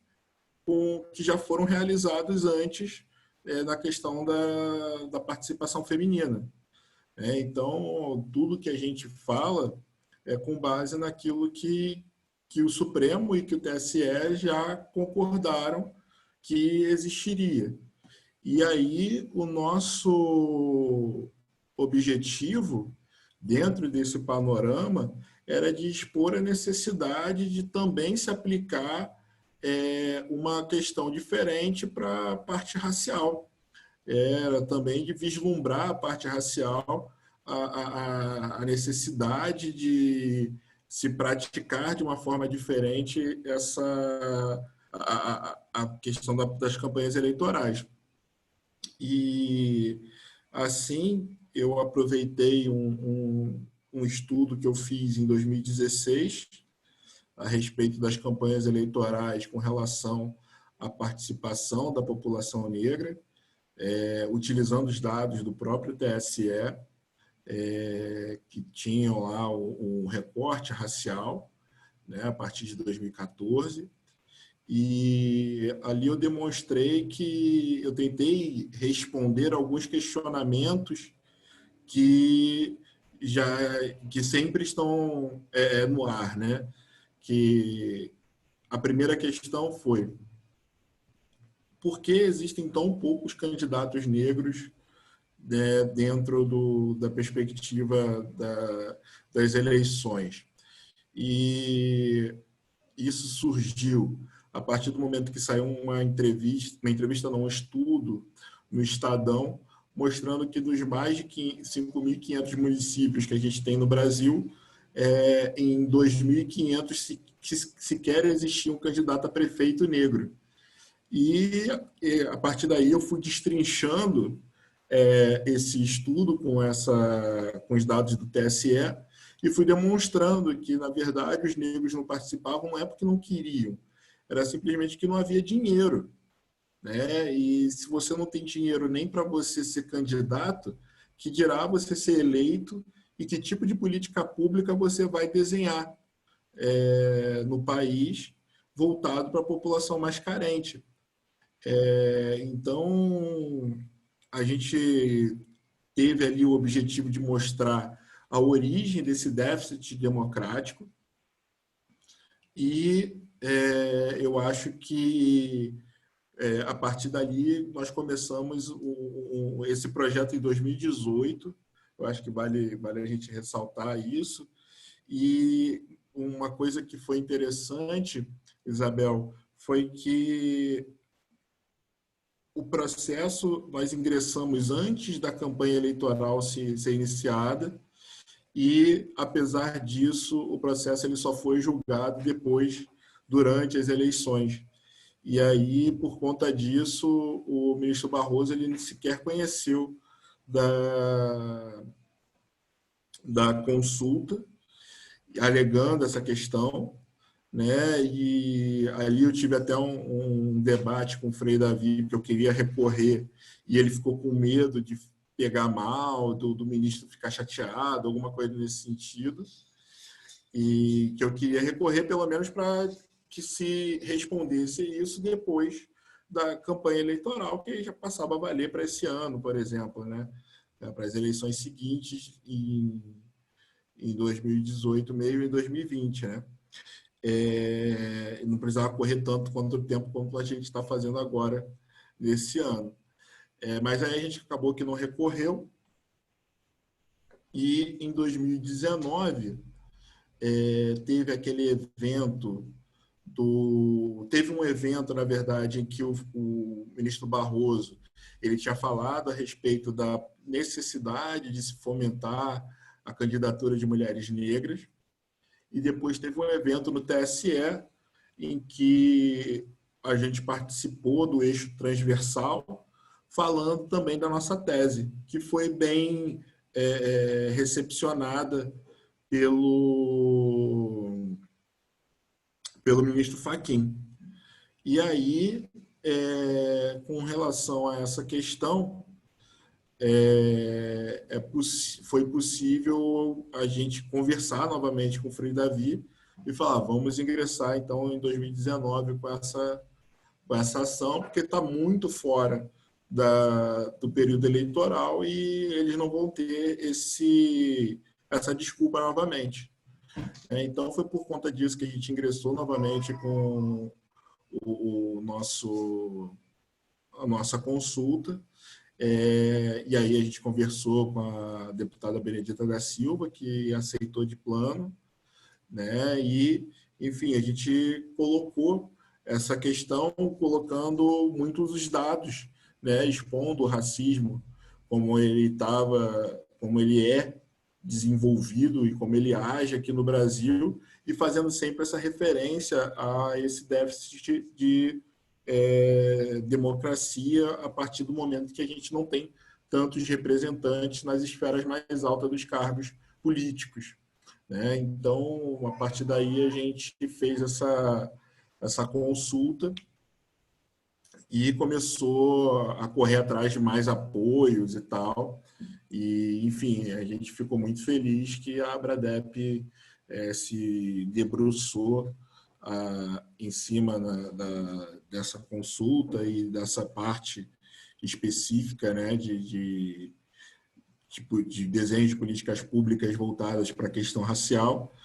que já foram realizados antes na questão da participação feminina. Então, tudo que a gente fala é com base naquilo que o Supremo e que o TSE já concordaram que existiria. E aí, o nosso objetivo, dentro desse panorama, era de expor a necessidade de também se aplicar uma questão diferente para a parte racial. Era também de vislumbrar a parte racial, a necessidade de se praticar de uma forma diferente a questão das campanhas eleitorais. E, assim, eu aproveitei um estudo que eu fiz em 2016 a respeito das campanhas eleitorais com relação à participação da população negra, utilizando os dados do próprio TSE, que tinham lá um recorte racial, né, a partir de 2014. E ali eu demonstrei que eu tentei responder alguns questionamentos que sempre estão no ar, né? Que a primeira questão foi: por que existem tão poucos candidatos negros, né, dentro da perspectiva das eleições? E isso surgiu a partir do momento que saiu um estudo no Estadão, mostrando que dos mais de 5.500 municípios que a gente tem no Brasil, em 2.500 sequer existia um candidato a prefeito negro. E a partir daí eu fui destrinchando esse estudo com os dados do TSE e fui demonstrando que, na verdade, os negros não participavam não é porque não queriam, era simplesmente que não havia dinheiro, né? E se você não tem dinheiro nem para você ser candidato, que dirá você ser eleito e que tipo de política pública você vai desenhar no país voltado para a população mais carente. Então, a gente teve ali o objetivo de mostrar a origem desse déficit democrático e eu acho que a partir dali nós começamos esse projeto em 2018, eu acho que vale a gente ressaltar isso. E uma coisa que foi interessante, Isabel, foi que o processo nós ingressamos antes da campanha eleitoral ser iniciada e, apesar disso, o processo ele só foi julgado depois, durante as eleições. E aí, por conta disso, o ministro Barroso ele sequer conheceu da consulta, alegando essa questão, né? E ali eu tive até um debate com o Frei Davi, que eu queria recorrer, e ele ficou com medo de pegar mal, do ministro ficar chateado, alguma coisa nesse sentido, e que eu queria recorrer pelo menos para que se respondesse isso depois da campanha eleitoral, que já passava a valer para esse ano, por exemplo, né? Para as eleições seguintes em 2018, meio em 2020, né? Não precisava correr tanto quanto a gente está fazendo agora nesse ano. Mas aí a gente acabou que não recorreu E em 2019, teve aquele evento teve um evento, na verdade, em que o ministro Barroso ele tinha falado a respeito da necessidade de se fomentar a candidatura de mulheres negras, e depois teve um evento no TSE em que a gente participou do eixo transversal, falando também da nossa tese, que foi bem recepcionada pelo ministro Fachin. E aí, com relação a essa questão, foi possível a gente conversar novamente com o Frei Davi e falar, vamos ingressar então em 2019 com essa ação, porque está muito fora do período eleitoral e eles não vão ter essa desculpa novamente. Então, foi por conta disso que a gente ingressou novamente com a nossa consulta. E aí a gente conversou com a deputada Benedita da Silva, que aceitou de plano, né? E, enfim, a gente colocou essa questão, colocando muitos dos dados, né? Expondo o racismo, como ele é desenvolvido e como ele age aqui no Brasil, e fazendo sempre essa referência a esse déficit de democracia a partir do momento que a gente não tem tantos representantes nas esferas mais altas dos cargos políticos, né? Então, a partir daí, a gente fez essa consulta e começou a correr atrás de mais apoios e tal. E, enfim, a gente ficou muito feliz que a Abradep se debruçou em cima dessa consulta e dessa parte específica, né, de desenho de políticas públicas voltadas para a questão racial,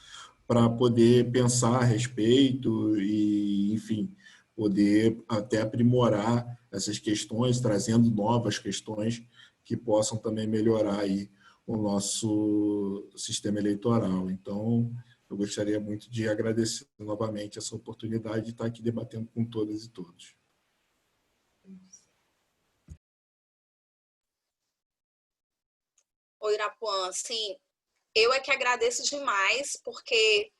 para poder pensar a respeito e, enfim, poder até aprimorar essas questões, trazendo novas questões que possam também melhorar aí o nosso sistema eleitoral. Então, eu gostaria muito de agradecer novamente essa oportunidade de estar aqui debatendo com todas e todos. Oi, Irapuã, sim, eu é que agradeço demais, porque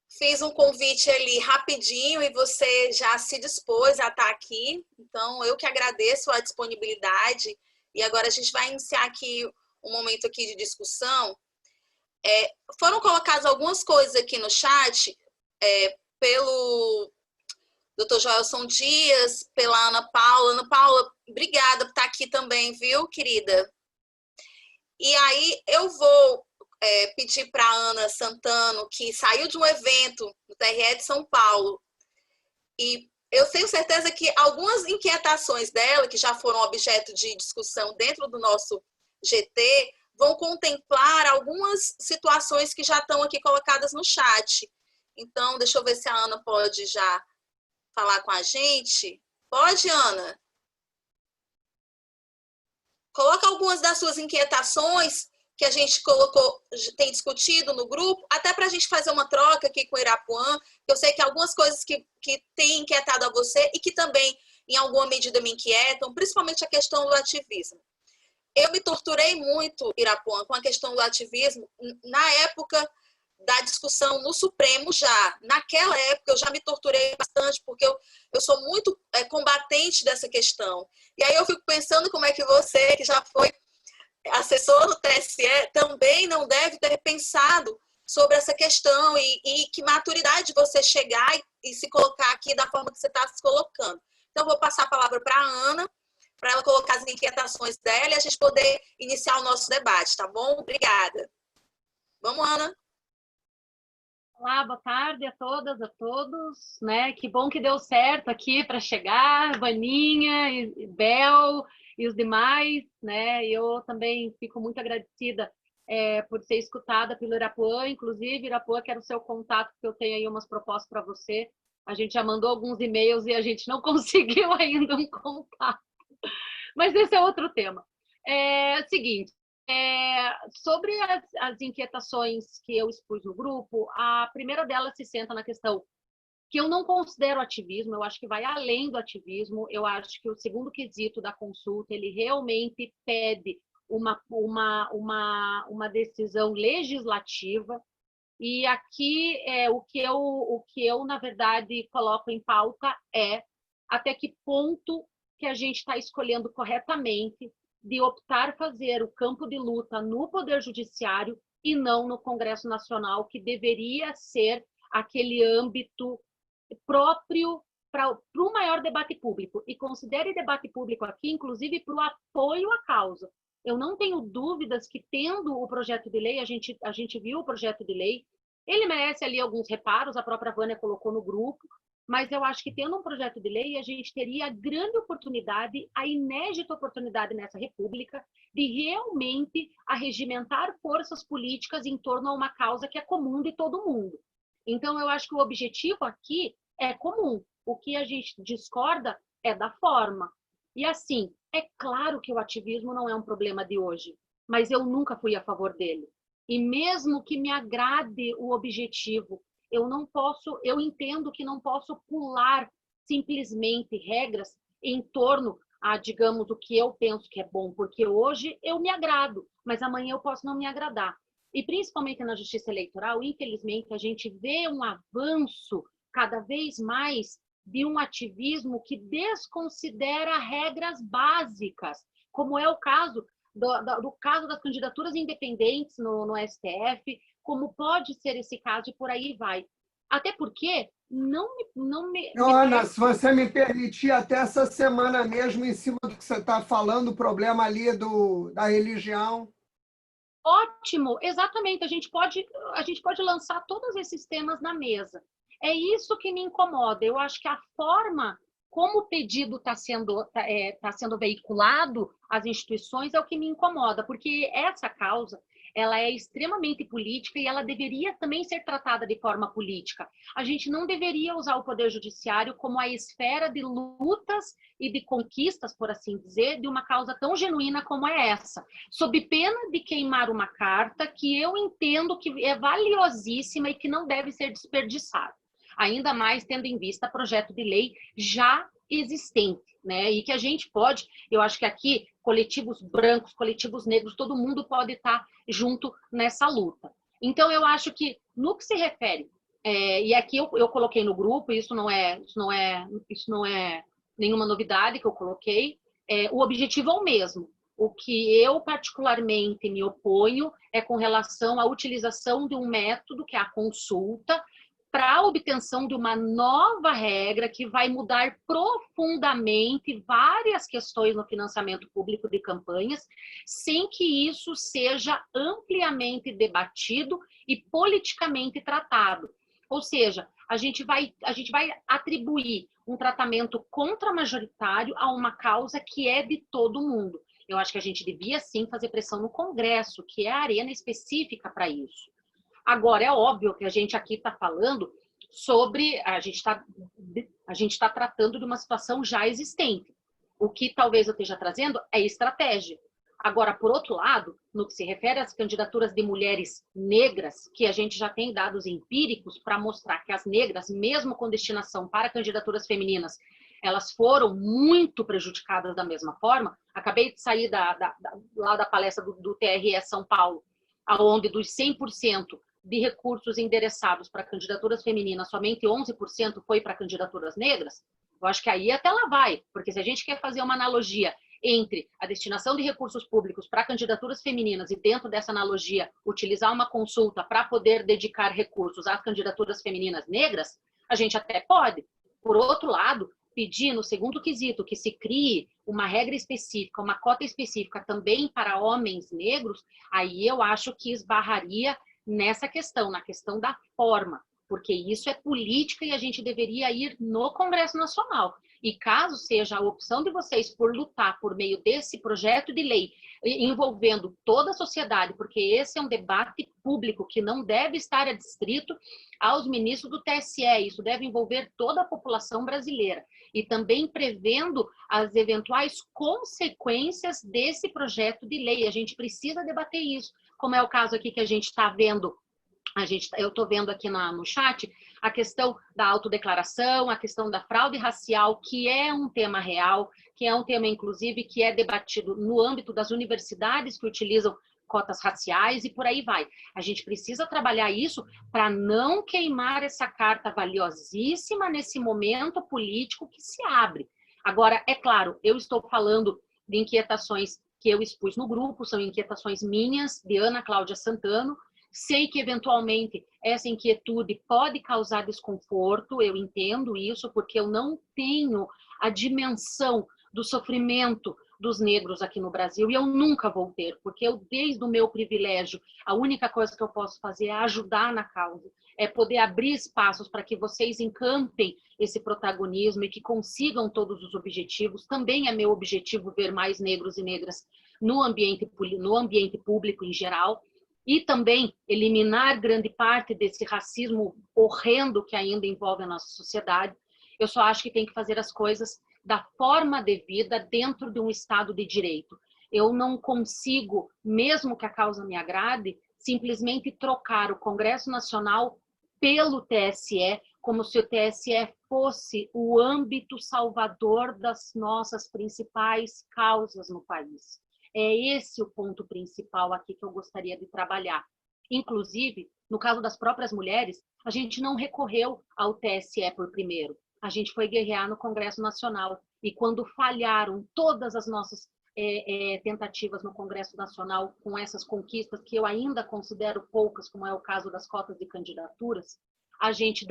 fiz um convite ali rapidinho e você já se dispôs a estar aqui. Então, eu que agradeço a disponibilidade. E agora a gente vai iniciar aqui um momento aqui de discussão. Foram colocadas algumas coisas aqui no chat pelo Dr. Joelson Dias, pela Ana Paula. Ana Paula, obrigada por estar aqui também, viu, querida? E aí eu vou pedir para a Ana Santano, que saiu de um evento no TRE de São Paulo, e eu tenho certeza que algumas inquietações dela, que já foram objeto de discussão dentro do nosso GT, vão contemplar algumas situações que já estão aqui colocadas no chat. Então, deixa eu ver se a Ana pode já falar com a gente. Pode, Ana? Coloca algumas das suas inquietações que a gente tem discutido no grupo, até para a gente fazer uma troca aqui com o Irapuã, que eu sei que algumas coisas que têm inquietado a você e que também, em alguma medida, me inquietam, principalmente a questão do ativismo. Eu me torturei muito, Irapuã, com a questão do ativismo, na época da discussão no Supremo já. Naquela época, eu já me torturei bastante, porque eu sou muito combatente dessa questão. E aí eu fico pensando como é que você, que já foi assessor do TSE, também não deve ter pensado sobre essa questão e que maturidade você chegar e se colocar aqui da forma que você está se colocando. Então, vou passar a palavra para a Ana, para ela colocar as inquietações dela e a gente poder iniciar o nosso debate, tá bom? Obrigada. Vamos, Ana. Olá, boa tarde a todas, a todos, né? Que bom que deu certo aqui para chegar, Vaninha, e Bel e os demais, né? Eu também fico muito agradecida por ser escutada pelo Irapuã, inclusive, Irapuã, quero o seu contato, porque eu tenho aí umas propostas para você. A gente já mandou alguns e-mails e a gente não conseguiu ainda um contato. Mas esse é outro tema. É o seguinte, Sobre as inquietações que eu expus no grupo, a primeira delas se senta na questão que eu não considero ativismo, eu acho que vai além do ativismo, eu acho que o segundo quesito da consulta, ele realmente pede uma decisão legislativa, e aqui o que eu, na verdade, coloco em pauta é até que ponto que a gente está escolhendo corretamente de optar fazer o campo de luta no Poder Judiciário e não no Congresso Nacional, que deveria ser aquele âmbito próprio para o maior debate público. E considere debate público aqui, inclusive, para o apoio à causa. Eu não tenho dúvidas que, tendo o projeto de lei, a gente viu o projeto de lei, ele merece ali alguns reparos, a própria Vânia colocou no grupo, mas eu acho que, tendo um projeto de lei, a gente teria a grande oportunidade, a inédita oportunidade nessa república, de realmente arregimentar forças políticas em torno a uma causa que é comum de todo mundo. Então, eu acho que o objetivo aqui é comum. O que a gente discorda é da forma. E assim, é claro que o ativismo não é um problema de hoje, mas eu nunca fui a favor dele. E mesmo que me agrade o objetivo, eu entendo que não posso pular simplesmente regras em torno a, digamos, o que eu penso que é bom, porque hoje eu me agrado, mas amanhã eu posso não me agradar. E principalmente na justiça eleitoral, infelizmente, a gente vê um avanço cada vez mais de um ativismo que desconsidera regras básicas, como é o caso do caso das candidaturas independentes no STF, como pode ser esse caso, e por aí vai. Até porque Ana, se você me permitir, até essa semana mesmo, em cima do que você está falando, o problema ali da religião. Ótimo, exatamente. A gente pode lançar todos esses temas na mesa. É isso que me incomoda. Eu acho que a forma como o pedido está sendo veiculado às instituições é o que me incomoda, porque essa causa ela é extremamente política e ela deveria também ser tratada de forma política. A gente não deveria usar o Poder Judiciário como a esfera de lutas e de conquistas, por assim dizer, de uma causa tão genuína como é essa, sob pena de queimar uma carta que eu entendo que é valiosíssima e que não deve ser desperdiçada. Ainda mais tendo em vista projeto de lei já existente, né? E que a gente pode, eu acho que aqui, coletivos brancos, coletivos negros, todo mundo pode estar junto nessa luta. Então, eu acho que, no que se refere, e aqui eu coloquei no grupo, isso não é nenhuma novidade que eu coloquei, o objetivo é o mesmo. O que eu particularmente me oponho é com relação à utilização de um método, que é a consulta, para a obtenção de uma nova regra que vai mudar profundamente várias questões no financiamento público de campanhas, sem que isso seja ampliamente debatido e politicamente tratado. Ou seja, a gente vai atribuir um tratamento contramajoritário a uma causa que é de todo mundo. Eu acho que a gente devia, sim, fazer pressão no Congresso, que é a arena específica para isso. Agora, é óbvio que a gente aqui está falando sobre... A gente está tratando de uma situação já existente. O que talvez eu esteja trazendo é estratégia. Agora, por outro lado, no que se refere às candidaturas de mulheres negras, que a gente já tem dados empíricos para mostrar que as negras, mesmo com destinação para candidaturas femininas, elas foram muito prejudicadas da mesma forma. Acabei de sair lá da palestra do TRE São Paulo, onde dos 100% de recursos endereçados para candidaturas femininas, somente 11% foi para candidaturas negras. Eu acho que aí até lá vai, porque se a gente quer fazer uma analogia entre a destinação de recursos públicos para candidaturas femininas e, dentro dessa analogia, utilizar uma consulta para poder dedicar recursos às candidaturas femininas negras, a gente até pode. Por outro lado, pedir no segundo quesito que se crie uma regra específica, uma cota específica também para homens negros, aí eu acho que esbarraria nessa questão, na questão da forma, porque isso é política e a gente deveria ir no Congresso Nacional. E caso seja a opção de vocês por lutar por meio desse projeto de lei, envolvendo toda a sociedade, porque esse é um debate público que não deve estar adstrito aos ministros do TSE, isso deve envolver toda a população brasileira. E também prevendo as eventuais consequências desse projeto de lei. A gente precisa debater isso, como é o caso aqui que a gente está vendo. Eu estou vendo aqui no chat a questão da autodeclaração, a questão da fraude racial, que é um tema real, que é um tema, inclusive, que é debatido no âmbito das universidades que utilizam cotas raciais e por aí vai. A gente precisa trabalhar isso para não queimar essa carta valiosíssima nesse momento político que se abre. Agora, é claro, eu estou falando de inquietações que eu expus no grupo, são inquietações minhas, de Ana Cláudia Santano. Sei que, eventualmente, essa inquietude pode causar desconforto, eu entendo isso, porque eu não tenho a dimensão do sofrimento dos negros aqui no Brasil, e eu nunca vou ter, porque eu, desde o meu privilégio, a única coisa que eu posso fazer é ajudar na causa, é poder abrir espaços para que vocês encampem esse protagonismo e que consigam todos os objetivos. Também é meu objetivo ver mais negros e negras no ambiente público em geral, e também eliminar grande parte desse racismo horrendo que ainda envolve a nossa sociedade. Eu só acho que tem que fazer as coisas da forma devida dentro de um Estado de direito. Eu não consigo, mesmo que a causa me agrade, simplesmente trocar o Congresso Nacional pelo TSE, como se o TSE fosse o âmbito salvador das nossas principais causas no país. É esse o ponto principal aqui que eu gostaria de trabalhar. Inclusive, no caso das próprias mulheres, a gente não recorreu ao TSE por primeiro. A gente foi guerrear no Congresso Nacional. E quando falharam todas as nossas tentativas no Congresso Nacional com essas conquistas, que eu ainda considero poucas, como é o caso das cotas de candidaturas, a gente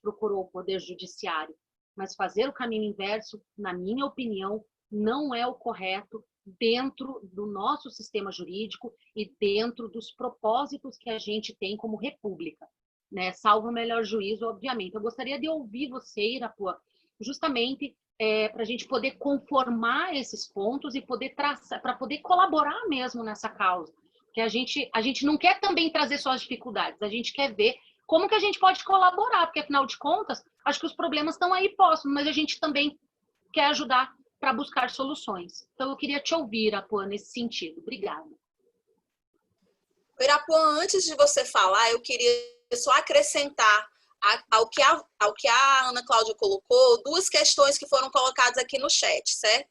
procurou o Poder Judiciário. Mas fazer o caminho inverso, na minha opinião, não é o correto dentro do nosso sistema jurídico e dentro dos propósitos que a gente tem como república, né? Salvo o melhor juízo, obviamente. Eu gostaria de ouvir você, Irapuã, justamente para a gente poder conformar esses pontos e poder traçar, para poder colaborar mesmo nessa causa. Porque a gente não quer também trazer só as dificuldades, a gente quer ver como que a gente pode colaborar, porque afinal de contas, acho que os problemas estão aí próximos, mas a gente também quer ajudar para buscar soluções. Então, eu queria te ouvir, Irapuã, nesse sentido. Obrigada. Irapuã, antes de você falar, eu queria só acrescentar ao que a Ana Cláudia colocou, duas questões que foram colocadas aqui no chat, certo?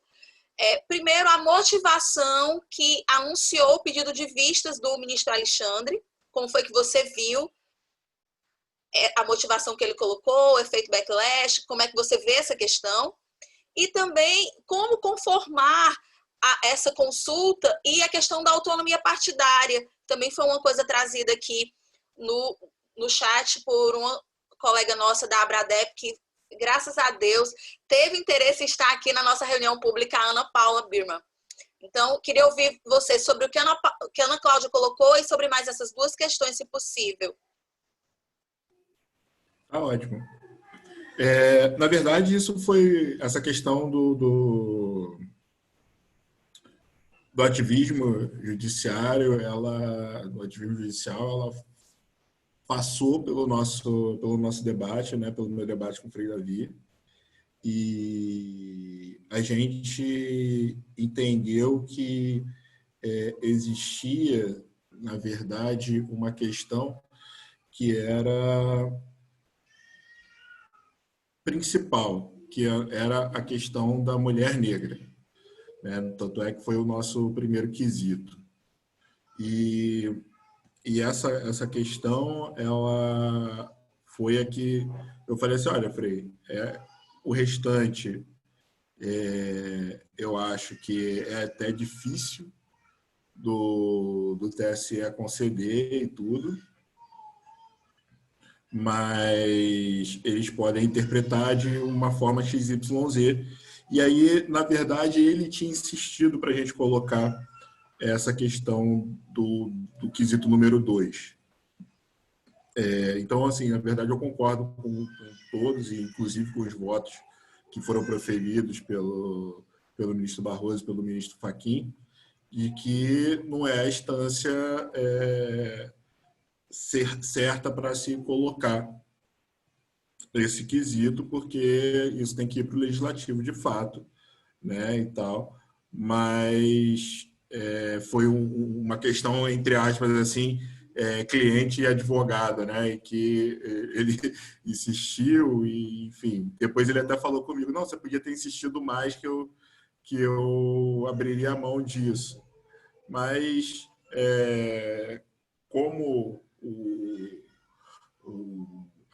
Primeiro, a motivação que anunciou o pedido de vistas do ministro Alexandre, como foi que você viu a motivação que ele colocou, o efeito backlash, como é que você vê essa questão? E também como conformar essa consulta e a questão da autonomia partidária. Também foi uma coisa trazida aqui no chat por uma colega nossa da Abradep, que, graças a Deus, teve interesse em estar aqui na nossa reunião pública, a Ana Paula Birman. Então, queria ouvir você sobre o que a Ana Cláudia colocou e sobre mais essas duas questões, se possível. Tá ótimo. Na verdade, essa questão do ativismo judiciário, ela passou pelo nosso debate, né, pelo meu debate com o Frei Davi, e a gente entendeu que existia, na verdade, uma questão que era principal, que era a questão da mulher negra, né? Tanto é que foi o nosso primeiro quesito. E essa questão, ela foi a que eu falei assim, olha, Frei, o restante eu acho que é até difícil do TSE conceder e tudo, mas eles podem interpretar de uma forma XYZ. E aí, na verdade, ele tinha insistido para a gente colocar essa questão do quesito número 2. Então, assim, na verdade, eu concordo com todos, e inclusive com os votos que foram proferidos pelo ministro Barroso e pelo ministro Fachin, de que não é a instância certa para se colocar esse quesito, porque isso tem que ir para o legislativo de fato, né, e tal. Mas foi uma questão, entre aspas, assim, cliente e advogado, né, e que ele insistiu e, enfim, depois ele até falou comigo, não, você podia ter insistido mais que eu abriria a mão disso. Mas, como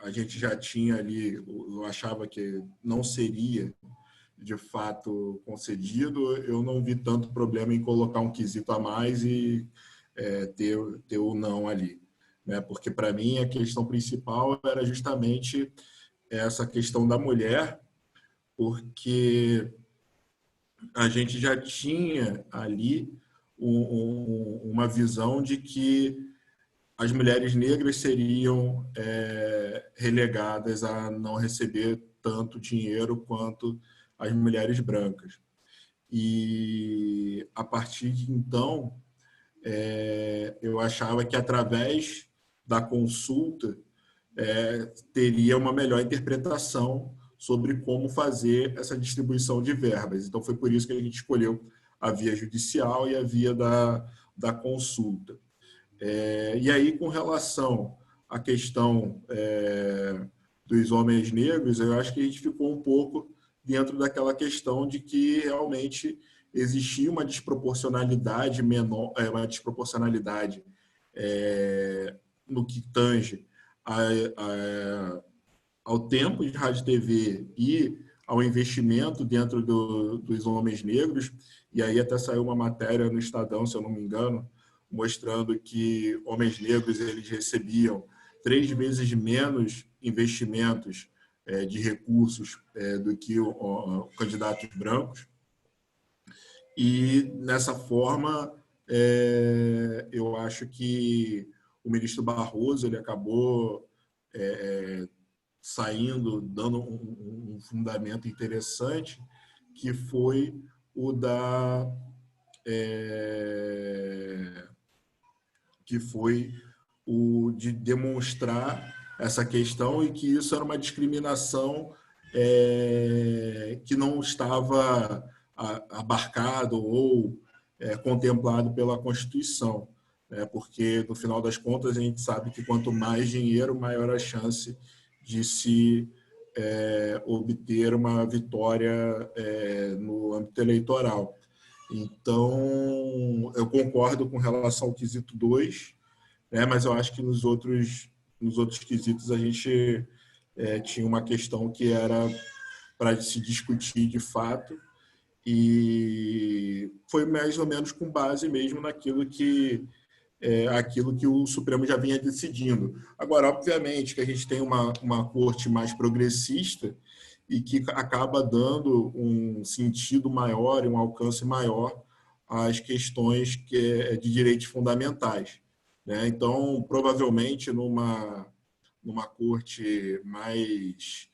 a gente já tinha ali, eu achava que não seria de fato concedido, eu não vi tanto problema em colocar um quesito a mais e ter o não ali, né? Porque para mim a questão principal era justamente essa questão da mulher, porque a gente já tinha ali uma visão de que as mulheres negras seriam relegadas a não receber tanto dinheiro quanto as mulheres brancas. E, a partir de então, eu achava que, através da consulta, teria uma melhor interpretação sobre como fazer essa distribuição de verbas. Então, foi por isso que a gente escolheu a via judicial e a via da consulta. E aí, com relação à questão dos homens negros, eu acho que a gente ficou um pouco dentro daquela questão de que realmente existia uma desproporcionalidade menor, uma desproporcionalidade no que tange ao tempo de rádio e TV e ao investimento dentro dos homens negros. E aí até saiu uma matéria no Estadão, se eu não me engano, mostrando que homens negros eles recebiam 3 vezes menos investimentos de recursos do que candidatos brancos. E, dessa forma, eu acho que o ministro Barroso ele acabou saindo, dando um fundamento interessante, que foi o de demonstrar essa questão e que isso era uma discriminação que não estava abarcado ou contemplado pela Constituição, né? Porque, no final das contas, a gente sabe que quanto mais dinheiro, maior a chance de se obter uma vitória no âmbito eleitoral. Então, eu concordo com relação ao quesito 2, né? Mas eu acho que nos outros quesitos a gente tinha uma questão que era para se discutir de fato, e foi mais ou menos com base mesmo naquilo que o Supremo já vinha decidindo. Agora, obviamente, que a gente tem uma corte mais progressista e que acaba dando um sentido maior e um alcance maior às questões de direitos fundamentais, né? Então, provavelmente, numa corte mais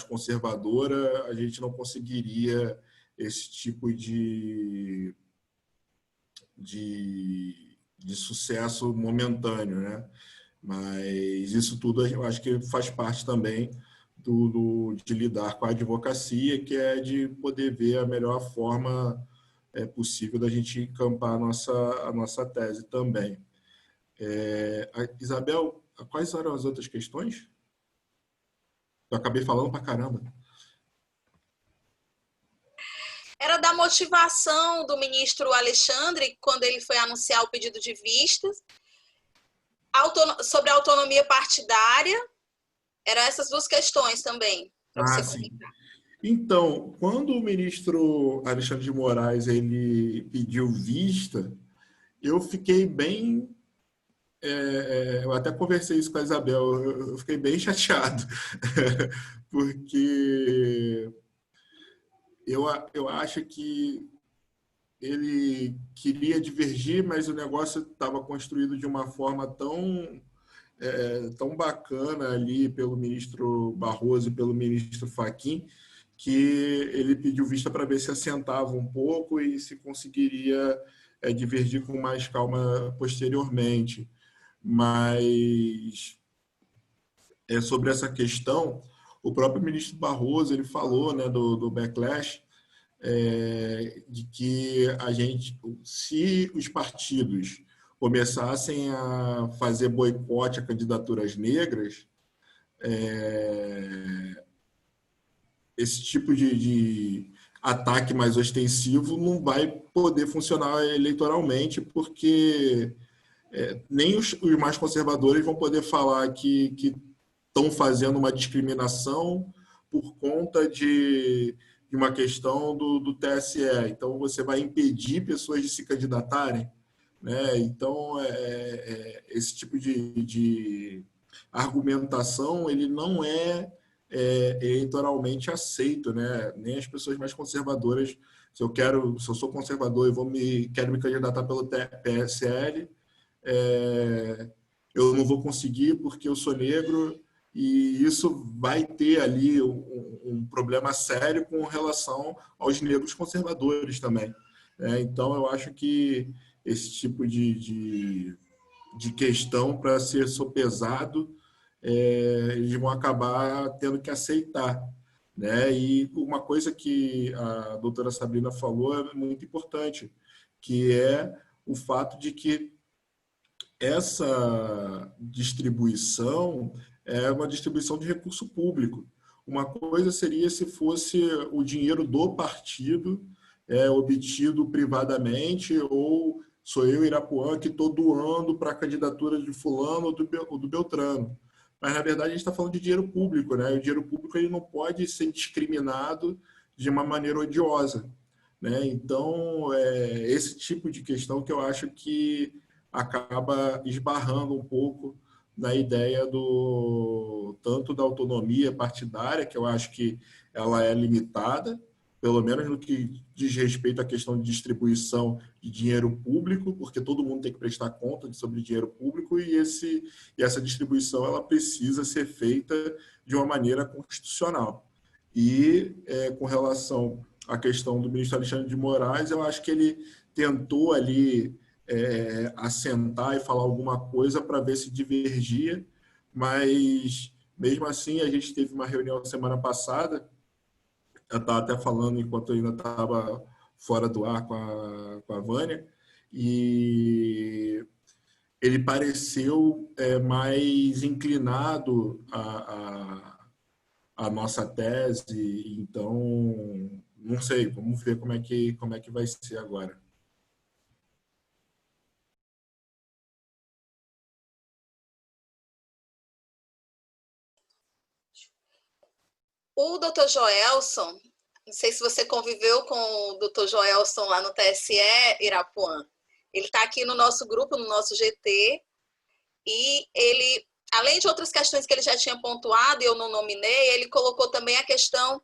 conservadora, a gente não conseguiria esse tipo de sucesso momentâneo, né? Mas isso tudo eu acho que faz parte também de lidar com a advocacia, que é de poder ver a melhor forma possível da gente encampar a nossa tese também. Isabel, quais eram as outras questões? Eu acabei falando pra caramba. Era da motivação do ministro Alexandre, quando ele foi anunciar o pedido de vistas, sobre a autonomia partidária. Eram essas duas questões também, para você comentar. Então, quando o ministro Alexandre de Moraes ele pediu vista, eu fiquei bem... eu até conversei isso com a Isabel, eu fiquei bem chateado, porque eu acho que ele queria divergir, mas o negócio estava construído de uma forma tão bacana ali pelo ministro Barroso e pelo ministro Fachin, que ele pediu vista para ver se assentava um pouco e se conseguiria divergir com mais calma posteriormente. Mas sobre essa questão, o próprio ministro Barroso ele falou, né, do backlash, de que se os partidos começassem a fazer boicote a candidaturas negras, esse tipo de ataque mais ostensivo não vai poder funcionar eleitoralmente, porque nem os mais conservadores vão poder falar que estão fazendo uma discriminação por conta de uma questão do TSE. Então, você vai impedir pessoas de se candidatarem, né? Então, esse tipo de argumentação ele não é eleitoralmente aceito, né? Nem as pessoas mais conservadoras. Se eu sou conservador e quero me candidatar pelo PSL, eu não vou conseguir porque eu sou negro, e isso vai ter ali um problema sério com relação aos negros conservadores também. Então, eu acho que esse tipo de questão, para ser sopesado, eles vão acabar tendo que aceitar, né? E uma coisa que a doutora Sabrina falou é muito importante, que é o fato de que essa distribuição é uma distribuição de recurso público. Uma coisa seria se fosse o dinheiro do partido obtido privadamente, ou sou eu, Irapuã, que estou doando para a candidatura de fulano ou do Beltrano. Mas, na verdade, a gente está falando de dinheiro público, né? O dinheiro público ele não pode ser discriminado de uma maneira odiosa, né? Então, esse tipo de questão que eu acho que acaba esbarrando um pouco na ideia tanto da autonomia partidária, que eu acho que ela é limitada, pelo menos no que diz respeito à questão de distribuição de dinheiro público, porque todo mundo tem que prestar conta sobre dinheiro público, e essa distribuição ela precisa ser feita de uma maneira constitucional. E com relação à questão do ministro Alexandre de Moraes, eu acho que ele tentou ali assentar e falar alguma coisa para ver se divergia, mas mesmo assim a gente teve uma reunião semana passada, eu estava até falando enquanto eu ainda estava fora do ar com a Vânia, e ele pareceu mais inclinado à nossa tese. Então, não sei, vamos ver como é que vai ser agora. O doutor Joelson, não sei se você conviveu com o doutor Joelson lá no TSE, Irapuã. Ele está aqui no nosso grupo, no nosso GT, e ele, além de outras questões que ele já tinha pontuado e eu não nominei, ele colocou também a questão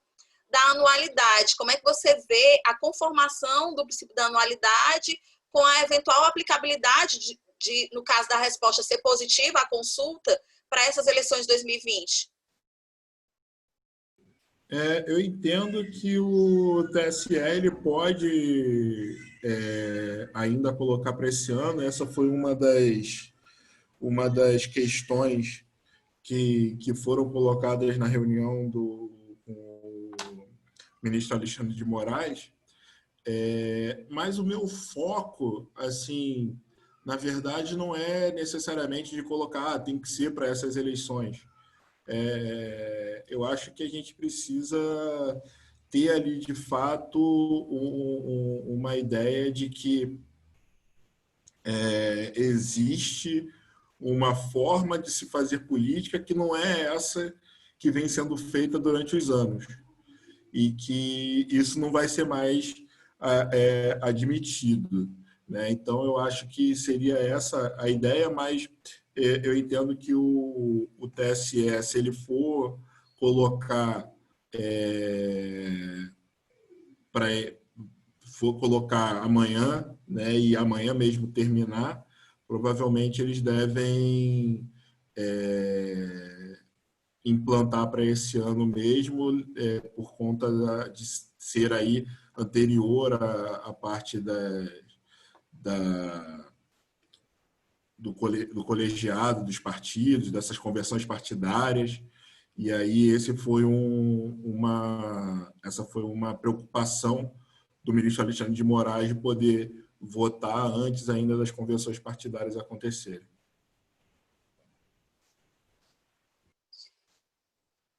da anualidade. Como é que você vê a conformação do princípio da anualidade com a eventual aplicabilidade no caso da resposta ser positiva à consulta, para essas eleições de 2020? Eu entendo que o TSE ele pode ainda colocar para esse ano. Essa foi uma das questões que foram colocadas na reunião com o ministro Alexandre de Moraes. Mas o meu foco, assim, na verdade, não é necessariamente de colocar, tem que ser para essas eleições. Eu acho que a gente precisa ter ali, de fato, uma ideia de que existe uma forma de se fazer política que não é essa que vem sendo feita durante os anos, e que isso não vai ser mais admitido, né? Então, eu acho que seria essa a ideia, mas eu entendo que o TSE, se ele for colocar amanhã, né, e amanhã mesmo terminar, provavelmente eles devem implantar para esse ano mesmo, por conta de ser aí anterior à parte do colegiado, dos partidos, dessas convenções partidárias. E aí essa foi uma preocupação do ministro Alexandre de Moraes de poder votar antes ainda das convenções partidárias acontecerem.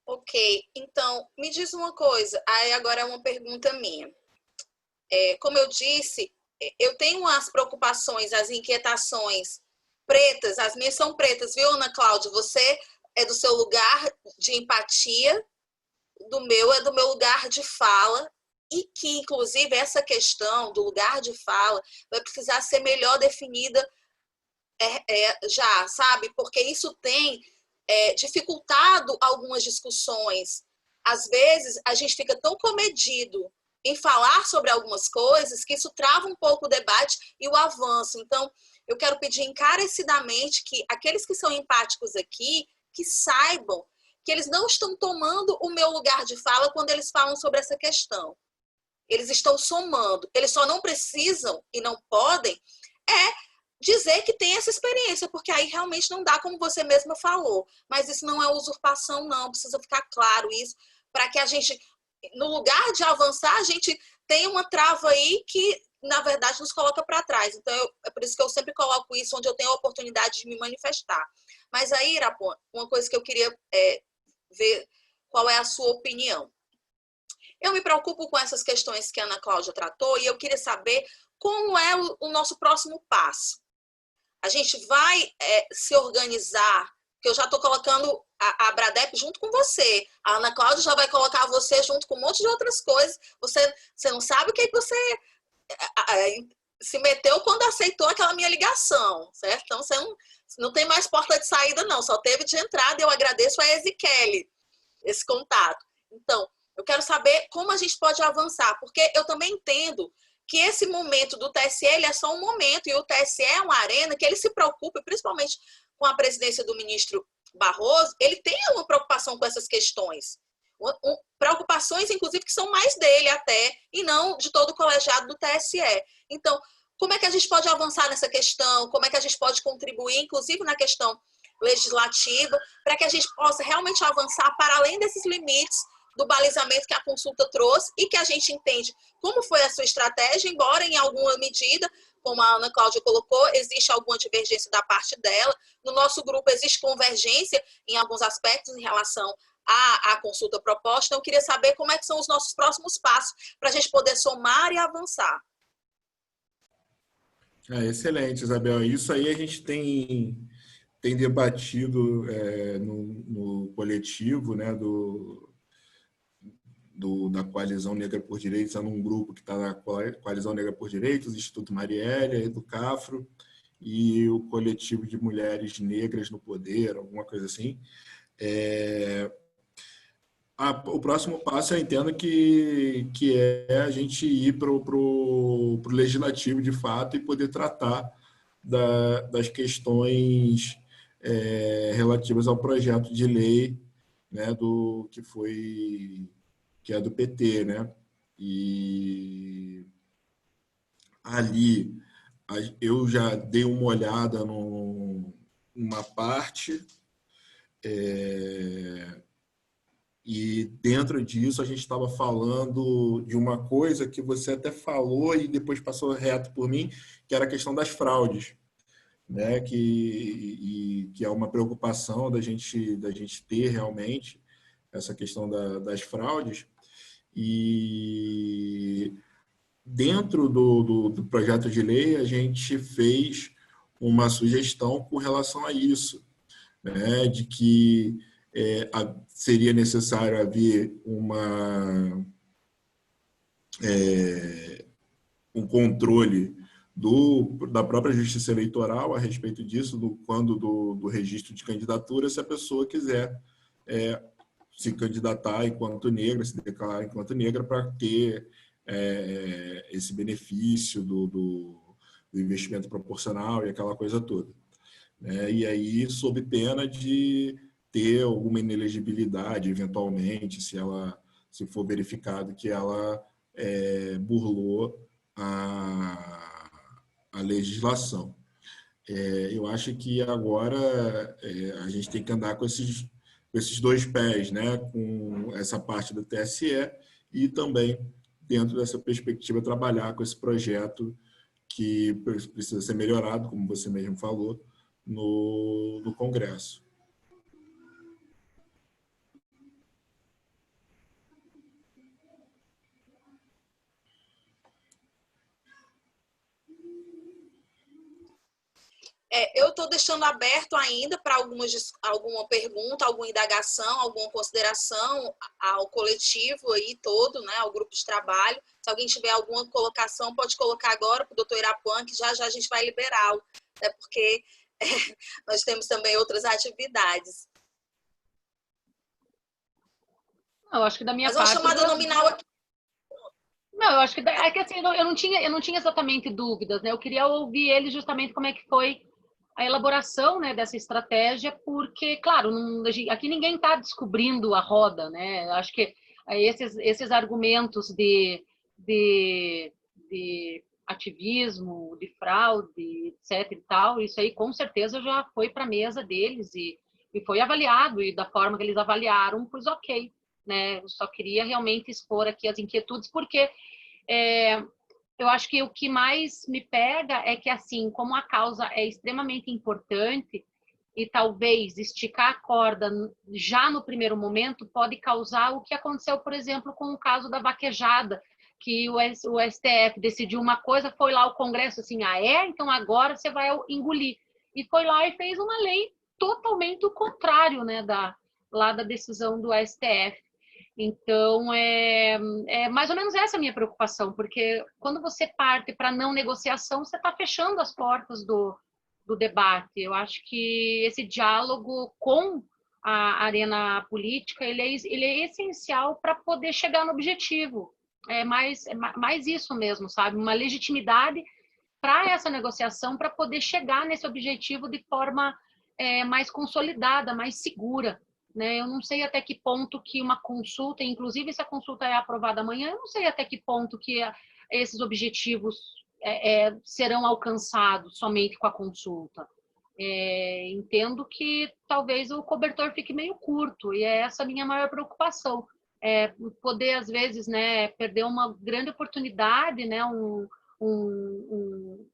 Ok, então, me diz uma coisa, aí agora é uma pergunta minha. Como eu disse, eu tenho as preocupações, as inquietações pretas, as minhas são pretas, viu, Ana Cláudia? Você é do seu lugar de empatia, do meu é do meu lugar de fala, e que, inclusive, essa questão do lugar de fala vai precisar ser melhor definida já, sabe? Porque isso tem dificultado algumas discussões. Às vezes, a gente fica tão comedido em falar sobre algumas coisas que isso trava um pouco o debate e o avanço. Então, eu quero pedir encarecidamente que aqueles que são empáticos aqui, que saibam que eles não estão tomando o meu lugar de fala quando eles falam sobre essa questão. Eles estão somando. Eles só não precisam e não podem dizer que tem essa experiência, porque aí realmente não dá, como você mesma falou. Mas isso não é usurpação, não. Precisa ficar claro isso, para que a gente, no lugar de avançar, a gente tenha uma trava aí que, na verdade, nos coloca para trás. Então, é por isso que eu sempre coloco isso onde eu tenho a oportunidade de me manifestar. Mas aí, Irapô, uma coisa que eu queria ver qual é a sua opinião. Eu me preocupo com essas questões que a Ana Cláudia tratou e eu queria saber como é o nosso próximo passo. A gente vai se organizar, que eu já estou colocando a Abradep junto com você. A Ana Cláudia já vai colocar você junto com um monte de outras coisas. Você não sabe o que você se meteu quando aceitou aquela minha ligação, certo? Então, você não tem mais porta de saída, não. Só teve de entrada. Eu agradeço a Ezequiel esse contato. Então, eu quero saber como a gente pode avançar, porque eu também entendo que esse momento do TSE ele é só um momento, e o TSE é uma arena que ele se preocupa, principalmente com a presidência do ministro Barroso, ele tem uma preocupação com essas questões. Preocupações, inclusive, que são mais dele até, e não de todo o colegiado do TSE. Então, como é que a gente pode avançar nessa questão? Como é que a gente pode contribuir, inclusive na questão legislativa, para que a gente possa realmente avançar para além desses limites do balizamento que a consulta trouxe e que a gente entende como foi a sua estratégia, embora em alguma medida, como a Ana Cláudia colocou, existe alguma divergência da parte dela. No nosso grupo existe convergência em alguns aspectos em relação à consulta proposta. Então, eu queria saber como é que são os nossos próximos passos para a gente poder somar e avançar. Excelente, Isabel. Isso aí a gente tem debatido no coletivo, né, da Coalizão Negra por Direitos, num grupo que está na Coalizão Negra por Direitos, Instituto Marielle, Educafro e o coletivo de mulheres negras no poder, alguma coisa assim. O próximo passo eu entendo que é a gente ir para o legislativo de fato e poder tratar das questões relativas ao projeto de lei, né, que é do PT, né? E ali eu já dei uma olhada numa parte, e dentro disso a gente estava falando de uma coisa que você até falou e depois passou reto por mim, que era a questão das fraudes, né? Que é uma preocupação da gente ter realmente essa questão das fraudes. E dentro do projeto de lei, a gente fez uma sugestão com relação a isso, né, de que seria necessário haver um controle da própria Justiça Eleitoral a respeito disso, do registro de candidatura, se a pessoa quiser se candidatar enquanto negra, se declarar enquanto negra, para ter esse benefício do investimento proporcional e aquela coisa toda. E aí, sob pena de ter alguma inelegibilidade, eventualmente, se for verificado que ela burlou a legislação. Eu acho que agora a gente tem que andar com esses dois pés, né? Com essa parte do TSE e também, dentro dessa perspectiva, trabalhar com esse projeto que precisa ser melhorado, como você mesmo falou, no Congresso. Eu estou deixando aberto ainda para alguma pergunta, alguma indagação, alguma consideração ao coletivo aí todo, né, ao grupo de trabalho. Se alguém tiver alguma colocação, pode colocar agora para o doutor Irapuan, que já já a gente vai liberá-lo, né, porque nós temos também outras atividades. Eu acho que da minha parte... Mas uma chamada nominal aqui. Não, eu acho que é que assim, eu não tinha exatamente dúvidas, né? Eu queria ouvir ele justamente como é que foi a elaboração, né, dessa estratégia, porque, claro, aqui ninguém está descobrindo a roda, né? Acho que esses argumentos de ativismo, de fraude, etc. e tal, isso aí com certeza já foi para a mesa deles e foi avaliado, e da forma que eles avaliaram, pois ok, né? Eu só queria realmente expor aqui as inquietudes, porque eu acho que o que mais me pega é que, assim, como a causa é extremamente importante e talvez esticar a corda já no primeiro momento pode causar o que aconteceu, por exemplo, com o caso da vaquejada, que o STF decidiu uma coisa, foi lá o Congresso assim, então agora você vai engolir. E foi lá e fez uma lei totalmente o contrário, né, lá da decisão do STF. Então, é mais ou menos essa a minha preocupação, porque quando você parte para não negociação, você está fechando as portas do debate. Eu acho que esse diálogo com a arena política, ele é essencial para poder chegar no objetivo. É mais isso mesmo, sabe? Uma legitimidade para essa negociação, para poder chegar nesse objetivo de forma mais consolidada, mais segura. Né? Eu não sei até que ponto que uma consulta, inclusive se a consulta é aprovada amanhã, eu não sei até que ponto que esses objetivos serão alcançados somente com a consulta. Entendo que talvez o cobertor fique meio curto, e é essa a minha maior preocupação. Poder, às vezes, né, perder uma grande oportunidade, né,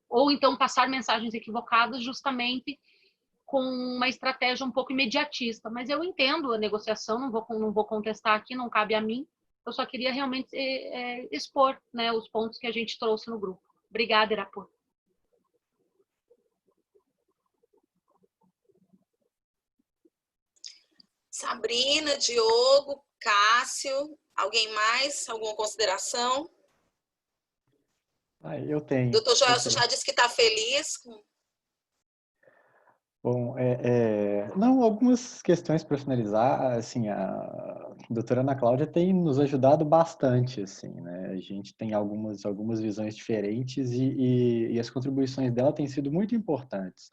ou então passar mensagens equivocadas justamente com uma estratégia um pouco imediatista. Mas eu entendo a negociação, não vou contestar aqui, não cabe a mim. Eu só queria realmente expor, né, os pontos que a gente trouxe no grupo. Obrigada, Irapuã. Sabrina, Diogo, Cássio, alguém mais? Alguma consideração? Eu tenho. Doutor Joelson já disse que está feliz com... Bom, não, algumas questões para finalizar, assim, a doutora Ana Cláudia tem nos ajudado bastante, assim, né? A gente tem algumas visões diferentes e as contribuições dela têm sido muito importantes.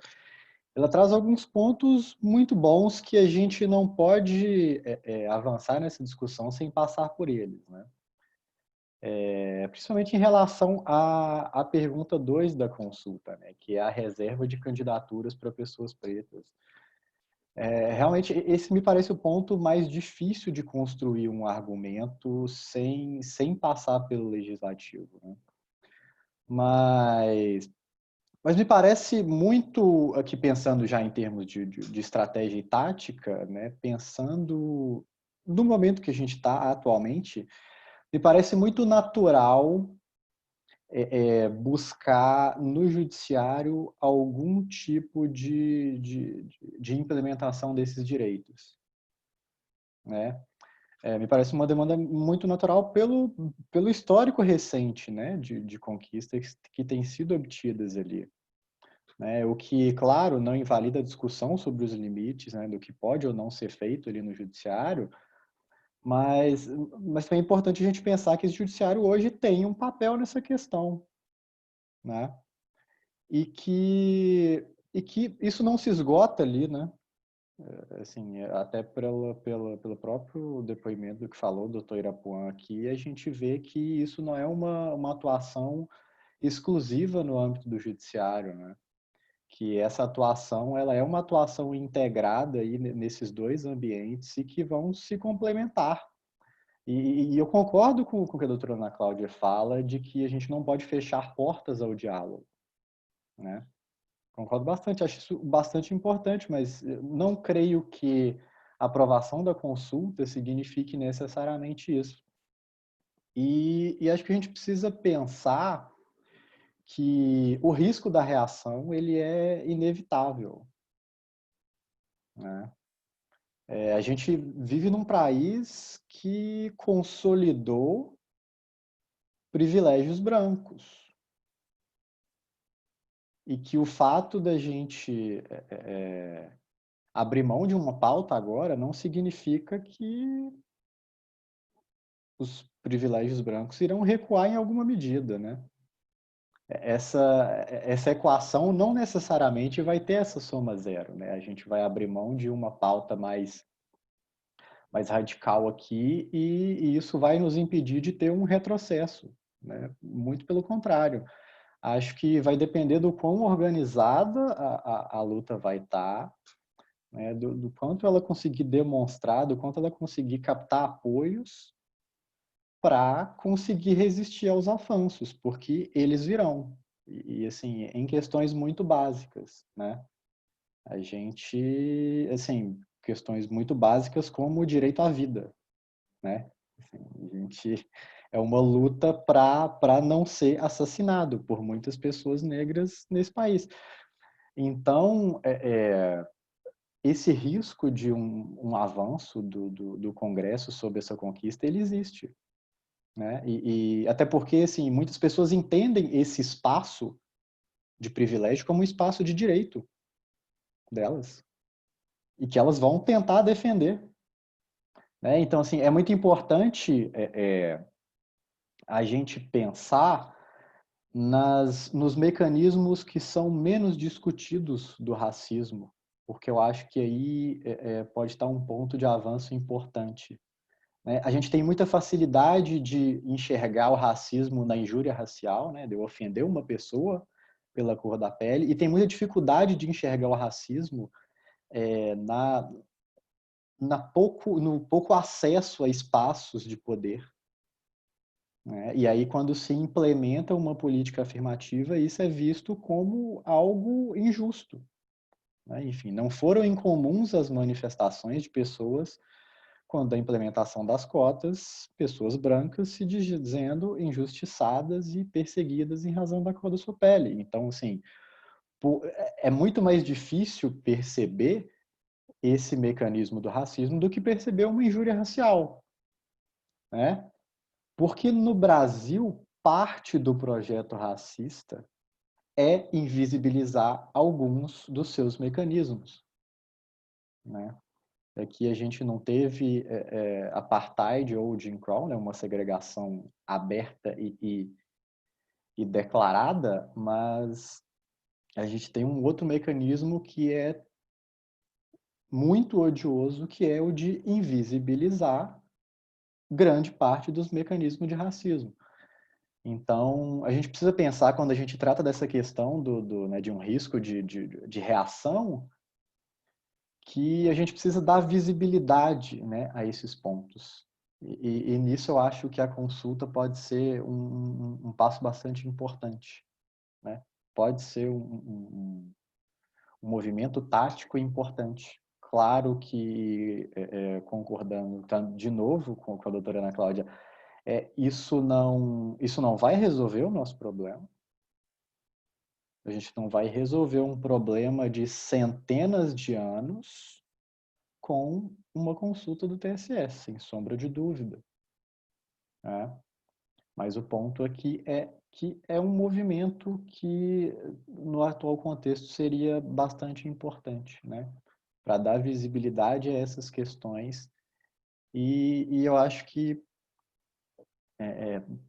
Ela traz alguns pontos muito bons que a gente não pode avançar nessa discussão sem passar por eles, né? Principalmente em relação à pergunta 2 da consulta, né, que é a reserva de candidaturas para pessoas pretas. Realmente, esse me parece o ponto mais difícil de construir um argumento sem passar pelo legislativo, né? Mas me parece muito, aqui pensando já em termos de estratégia e tática, né, pensando no momento que a gente está atualmente, me parece muito natural buscar no judiciário algum tipo de implementação desses direitos, né? Me parece uma demanda muito natural pelo histórico recente, né, de conquistas que têm sido obtidas ali, né? O que, claro, não invalida a discussão sobre os limites, né, do que pode ou não ser feito ali no judiciário, mas também é importante a gente pensar que o judiciário hoje tem um papel nessa questão, né? E que isso não se esgota ali, né? Assim, até pelo próprio depoimento que falou o doutor Irapuã aqui, a gente vê que isso não é uma atuação exclusiva no âmbito do judiciário, né? Que essa atuação ela é uma atuação integrada aí nesses dois ambientes e que vão se complementar. E eu concordo com o que a doutora Ana Cláudia fala de que a gente não pode fechar portas ao diálogo, né? Concordo bastante, acho isso bastante importante, mas não creio que a aprovação da consulta signifique necessariamente isso. E acho que a gente precisa pensar que o risco da reação ele é inevitável, né? A gente vive num país que consolidou privilégios brancos e que o fato da gente abrir mão de uma pauta agora não significa que os privilégios brancos irão recuar em alguma medida, né? Essa equação não necessariamente vai ter essa soma zero, né? A gente vai abrir mão de uma pauta mais radical aqui e isso vai nos impedir de ter um retrocesso, né? Muito pelo contrário. Acho que vai depender do quão organizada a luta vai estar, né? Do quanto ela conseguir demonstrar, do quanto ela conseguir captar apoios para conseguir resistir aos avanços, porque eles virão. Assim, em questões muito básicas, né? A gente, assim, questões muito básicas como o direito à vida, né? Assim, a gente é uma luta para não ser assassinado por muitas pessoas negras nesse país. Então, esse risco de um avanço do Congresso sobre essa conquista, ele existe, né? E até porque, assim, muitas pessoas entendem esse espaço de privilégio como um espaço de direito delas e que elas vão tentar defender, né? Então, assim, é muito importante a gente pensar nos mecanismos que são menos discutidos do racismo, porque eu acho que aí pode estar um ponto de avanço importante, né? A gente tem muita facilidade de enxergar o racismo na injúria racial, né? De eu ofender uma pessoa pela cor da pele, e tem muita dificuldade de enxergar o racismo no pouco acesso a espaços de poder, né? E aí, quando se implementa uma política afirmativa, isso é visto como algo injusto, né? Enfim, não foram incomuns as manifestações de pessoas quando a implementação das cotas, pessoas brancas se dizendo injustiçadas e perseguidas em razão da cor da sua pele. Então, assim, é muito mais difícil perceber esse mecanismo do racismo do que perceber uma injúria racial, né? Porque no Brasil, parte do projeto racista é invisibilizar alguns dos seus mecanismos, né? Aqui a gente não teve apartheid ou Jim Crow, né? Uma segregação aberta e declarada, mas a gente tem um outro mecanismo que é muito odioso, que é o de invisibilizar grande parte dos mecanismos de racismo. Então, a gente precisa pensar, quando a gente trata dessa questão né, de um risco de reação, que a gente precisa dar visibilidade, né, a esses pontos. E nisso eu acho que a consulta pode ser um passo bastante importante, né? Pode ser um movimento tático importante. Claro que, concordando de novo com a doutora Ana Cláudia, isso não vai resolver o nosso problema. A gente não vai resolver um problema de centenas de anos com uma consulta do TSE, sem sombra de dúvida, né? Mas o ponto aqui é que é um movimento que, no atual contexto, seria bastante importante, né? Para dar visibilidade a essas questões. E eu acho que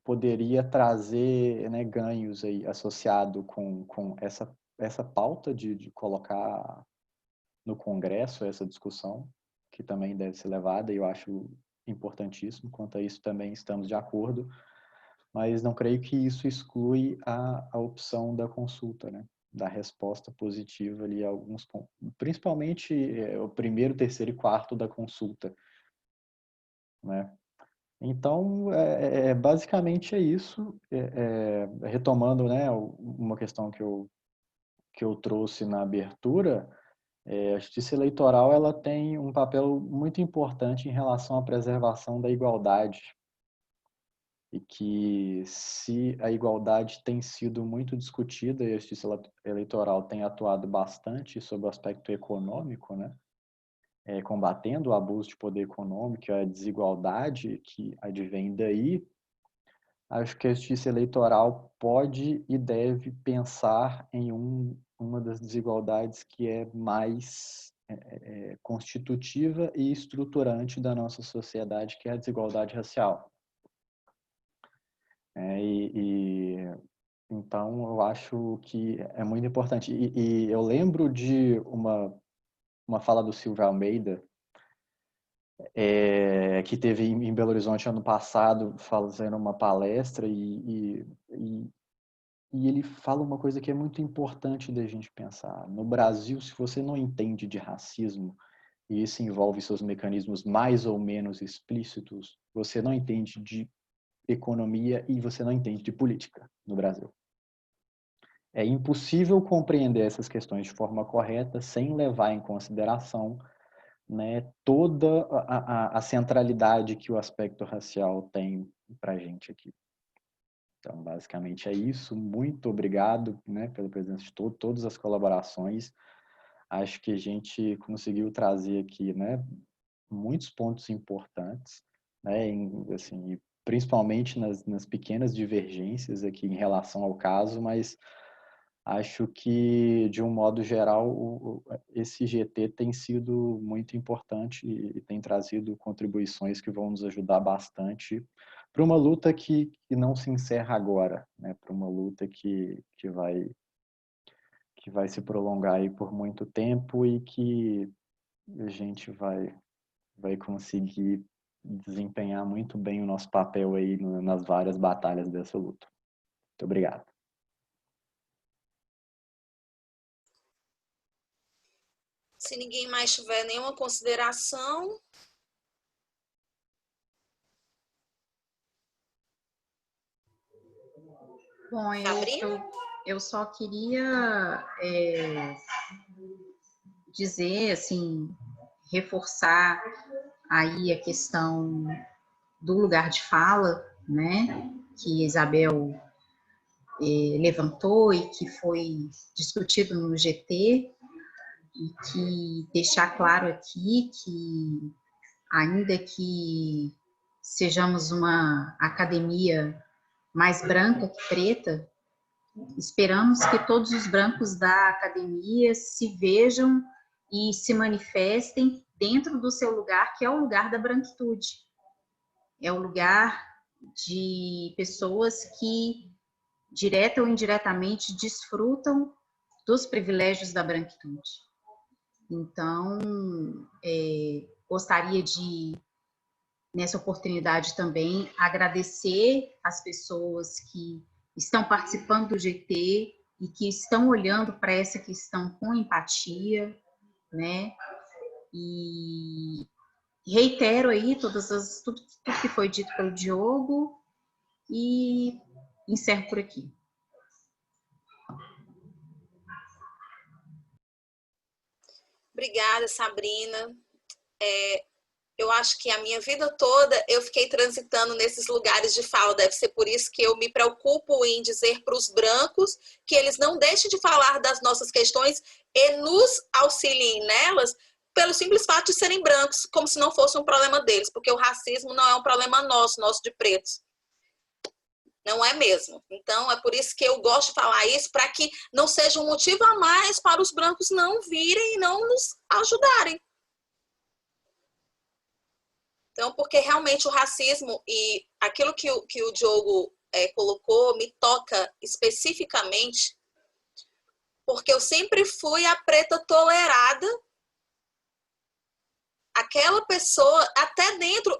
poderia trazer, né, ganhos aí associado com essa pauta de colocar no Congresso essa discussão, que também deve ser levada, e eu acho importantíssimo. Quanto a isso também estamos de acordo, mas não creio que isso exclui a opção da consulta, né? Da resposta positiva ali a alguns pontos, principalmente o primeiro, terceiro e quarto da consulta, né? Então, basicamente é isso. Retomando, né, uma questão que eu trouxe na abertura, a justiça eleitoral ela tem um papel muito importante em relação à preservação da igualdade. E que, se a igualdade tem sido muito discutida e a justiça eleitoral tem atuado bastante sobre o aspecto econômico, né? Combatendo o abuso de poder econômico, a desigualdade que advém daí, acho que a justiça eleitoral pode e deve pensar em uma das desigualdades que é mais constitutiva e estruturante da nossa sociedade, que é a desigualdade racial. Então, eu acho que é muito importante. E eu lembro de uma fala do Silvio Almeida, que teve em Belo Horizonte ano passado, fazendo uma palestra, e ele fala uma coisa que é muito importante da gente pensar. No Brasil, se você não entende de racismo, e isso envolve seus mecanismos mais ou menos explícitos, você não entende de economia e você não entende de política no Brasil. É impossível compreender essas questões de forma correta sem levar em consideração, né, toda a centralidade que o aspecto racial tem para a gente aqui. Então, basicamente é isso. Muito obrigado, né, pela presença de todas as colaborações. Acho que a gente conseguiu trazer aqui, né, muitos pontos importantes, né, assim, principalmente nas pequenas divergências aqui em relação ao caso, mas acho que, de um modo geral, esse GT tem sido muito importante e tem trazido contribuições que vão nos ajudar bastante para uma luta que não se encerra agora, né, para uma luta que vai se prolongar aí por muito tempo e que a gente vai conseguir desempenhar muito bem o nosso papel aí nas várias batalhas dessa luta. Muito obrigado. Se ninguém mais tiver nenhuma consideração... Bom, eu só queria dizer, assim, reforçar aí a questão do lugar de fala, né, que Isabel levantou e que foi discutido no GT, e que deixar claro aqui que, ainda que sejamos uma academia mais branca que preta, esperamos que todos os brancos da academia se vejam e se manifestem dentro do seu lugar, que é o lugar da branquitude. É o lugar de pessoas que, direta ou indiretamente, desfrutam dos privilégios da branquitude. Então, gostaria de, nessa oportunidade também, agradecer as pessoas que estão participando do GT e que estão olhando para essa questão com empatia, né? E reitero aí tudo que foi dito pelo Diogo e encerro por aqui. Obrigada, Sabrina. Eu acho que a minha vida toda eu fiquei transitando nesses lugares de fala. Deve ser por isso que eu me preocupo em dizer para os brancos que eles não deixem de falar das nossas questões e nos auxiliem nelas, pelo simples fato de serem brancos, como se não fosse um problema deles, porque o racismo não é um problema nosso de pretos. Não é mesmo. Então, é por isso que eu gosto de falar isso, para que não seja um motivo a mais para os brancos não virem e não nos ajudarem. Então, porque realmente o racismo e aquilo que o Diogo colocou me toca especificamente, porque eu sempre fui a preta tolerada aquela pessoa, até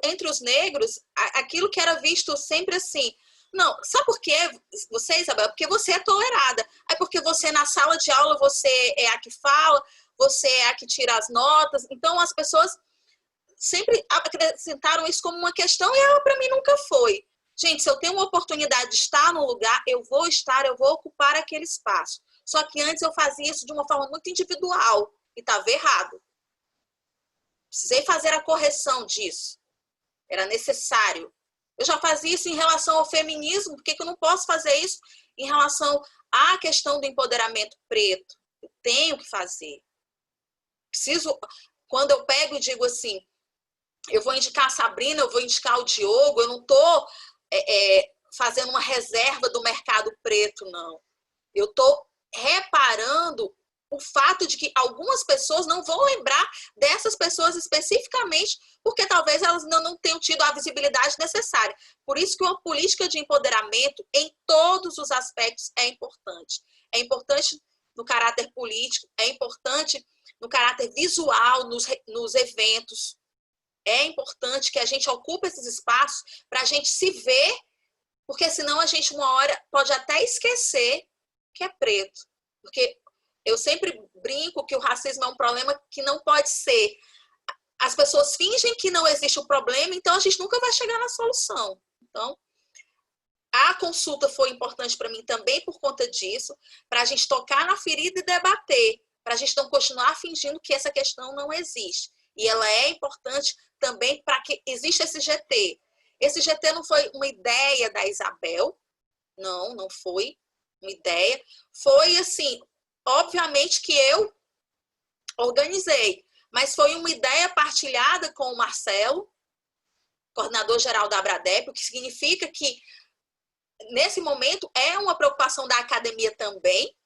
entre os negros, aquilo que era visto sempre assim, não, sabe por quê? Você, Isabel, porque você é tolerada. É porque você, na sala de aula, você é a que fala, você é a que tira as notas. Então, as pessoas sempre acrescentaram isso como uma questão e ela, para mim, nunca foi. Gente, se eu tenho uma oportunidade de estar no lugar, eu vou ocupar aquele espaço. Só que antes eu fazia isso de uma forma muito individual e estava errado. Precisei fazer a correção disso. Era necessário. Eu já fazia isso em relação ao feminismo, por que eu não posso fazer isso em relação à questão do empoderamento preto? Eu tenho que fazer. Preciso, quando eu pego e digo assim, eu vou indicar a Sabrina, eu vou indicar o Diogo, eu não estou fazendo uma reserva do mercado preto, não. Eu estou reparando o fato de que algumas pessoas não vão lembrar dessas pessoas especificamente, porque talvez elas não tenham tido a visibilidade necessária. Por isso que uma política de empoderamento, em todos os aspectos, é importante. É importante no caráter político, é importante no caráter visual, nos eventos. É importante que a gente ocupe esses espaços para a gente se ver, porque senão a gente, uma hora, pode até esquecer que é preto. Porque eu sempre brinco que o racismo é um problema que não pode ser. As pessoas fingem que não existe o problema, então a gente nunca vai chegar na solução. Então, a consulta foi importante para mim também por conta disso, para a gente tocar na ferida e debater, para a gente não continuar fingindo que essa questão não existe. E ela é importante também para que exista esse GT. Esse GT não foi uma ideia da Isabel, não foi uma ideia. Foi assim, obviamente que eu organizei, mas foi uma ideia partilhada com o Marcelo, coordenador geral da Abradep, o que significa que, nesse momento, é uma preocupação da academia também.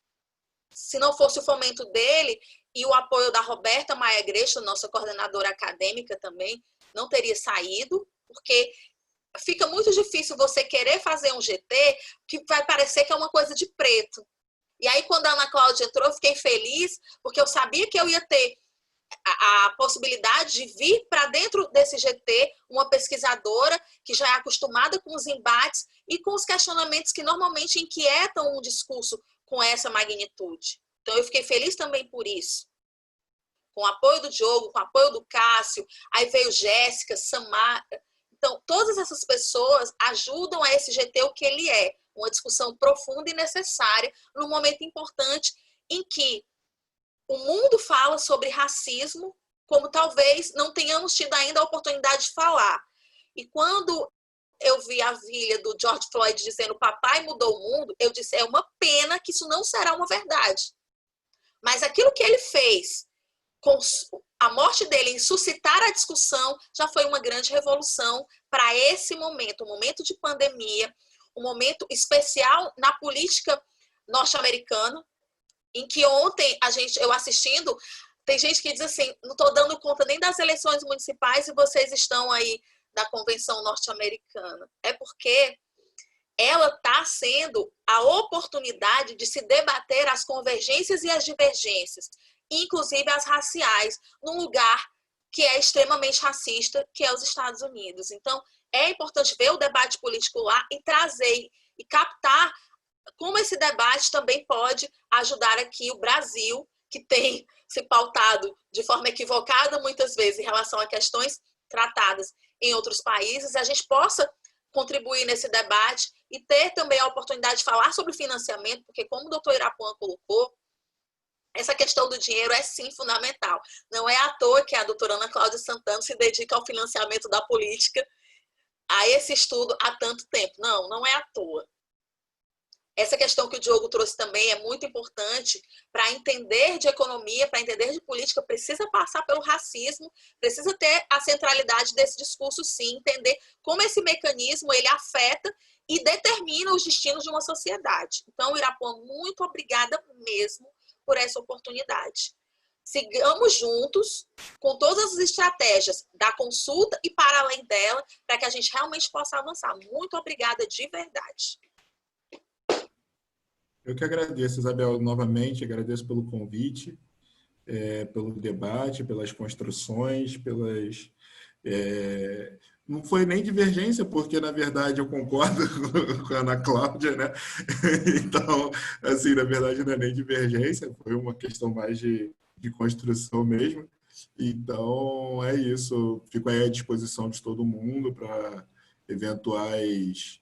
Se não fosse o fomento dele e o apoio da Roberta Maia Gresta, nossa coordenadora acadêmica também, não teria saído, porque fica muito difícil você querer fazer um GT que vai parecer que é uma coisa de preto. E aí, quando a Ana Cláudia entrou, eu fiquei feliz, porque eu sabia que eu ia ter a possibilidade de vir para dentro desse GT uma pesquisadora que já é acostumada com os embates e com os questionamentos que normalmente inquietam um discurso com essa magnitude. Então, eu fiquei feliz também por isso. Com o apoio do Diogo, com o apoio do Cássio, aí veio Jéssica, Samara. Então, todas essas pessoas ajudam a esse GT o que ele é. Uma discussão profunda e necessária num momento importante em que o mundo fala sobre racismo como talvez não tenhamos tido ainda a oportunidade de falar. E quando eu vi a filha do George Floyd dizendo papai mudou o mundo, eu disse, é uma pena que isso não será uma verdade. Mas aquilo que ele fez, com a morte dele em suscitar a discussão, já foi uma grande revolução para esse momento, um momento de pandemia, um momento especial na política norte-americana, em que ontem eu assistindo, tem gente que diz assim, não estou dando conta nem das eleições municipais e vocês estão aí da convenção norte-americana. É porque ela está sendo a oportunidade de se debater as convergências e as divergências, inclusive as raciais, num lugar que é extremamente racista, que é os Estados Unidos. Então, é importante ver o debate político lá e trazer e captar como esse debate também pode ajudar aqui o Brasil, que tem se pautado de forma equivocada muitas vezes em relação a questões tratadas em outros países, a gente possa contribuir nesse debate e ter também a oportunidade de falar sobre financiamento, porque como o doutor Irapuan colocou, essa questão do dinheiro é sim fundamental. Não é à toa que a doutora Ana Cláudia Santana se dedica ao financiamento da política, a esse estudo há tanto tempo. Não é à toa. Essa questão que o Diogo trouxe também é muito importante para entender de economia, para entender de política, precisa passar pelo racismo, precisa ter a centralidade desse discurso, sim, entender como esse mecanismo ele afeta e determina os destinos de uma sociedade. Então, Irapuan, muito obrigada mesmo por essa oportunidade. Sigamos juntos com todas as estratégias da consulta e para além dela, para que a gente realmente possa avançar. Muito obrigada de verdade. Eu que agradeço, Isabel, novamente, agradeço pelo convite. pelo debate, pelas construções, não foi nem divergência, porque, na verdade, eu concordo com a Ana Cláudia, né? Então, assim, na verdade, não é nem divergência, foi uma questão mais de construção mesmo. Então, é isso. Fico aí à disposição de todo mundo para eventuais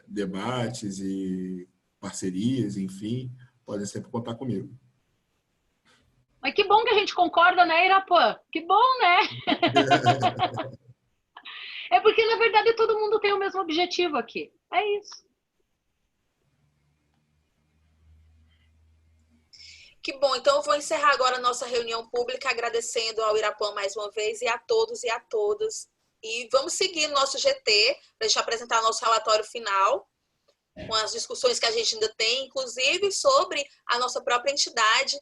debates e parcerias, enfim, podem sempre contar comigo. Mas que bom que a gente concorda, né, Irapã? Que bom, né? É porque, na verdade, todo mundo tem o mesmo objetivo aqui. É isso. Que bom, então eu vou encerrar agora a nossa reunião pública, agradecendo ao Irapã mais uma vez, e a todos e a todas. E vamos seguir nosso GT, para a gente apresentar nosso relatório final, com as discussões que a gente ainda tem, inclusive sobre a nossa própria entidade,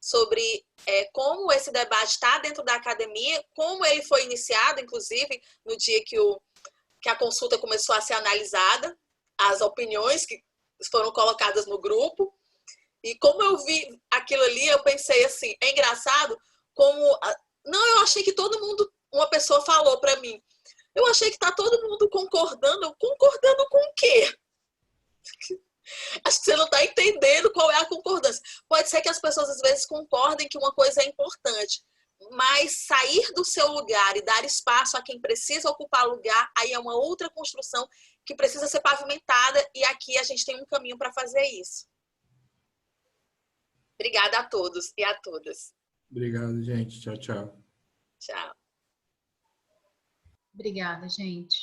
sobre como esse debate está dentro da academia, como ele foi iniciado, inclusive, no dia que a consulta começou a ser analisada, as opiniões que foram colocadas no grupo. E como eu vi aquilo ali, eu pensei assim, é engraçado como... Não, eu achei que todo mundo... Uma pessoa falou para mim, eu achei que está todo mundo concordando. Concordando com o quê? Acho que você não está entendendo qual é a concordância. Pode ser que as pessoas às vezes concordem que uma coisa é importante, mas sair do seu lugar e dar espaço a quem precisa ocupar lugar, aí é uma outra construção que precisa ser pavimentada, e aqui a gente tem um caminho para fazer isso. Obrigada a todos e a todas. Obrigado, gente. Tchau, tchau. Tchau. Obrigada, gente.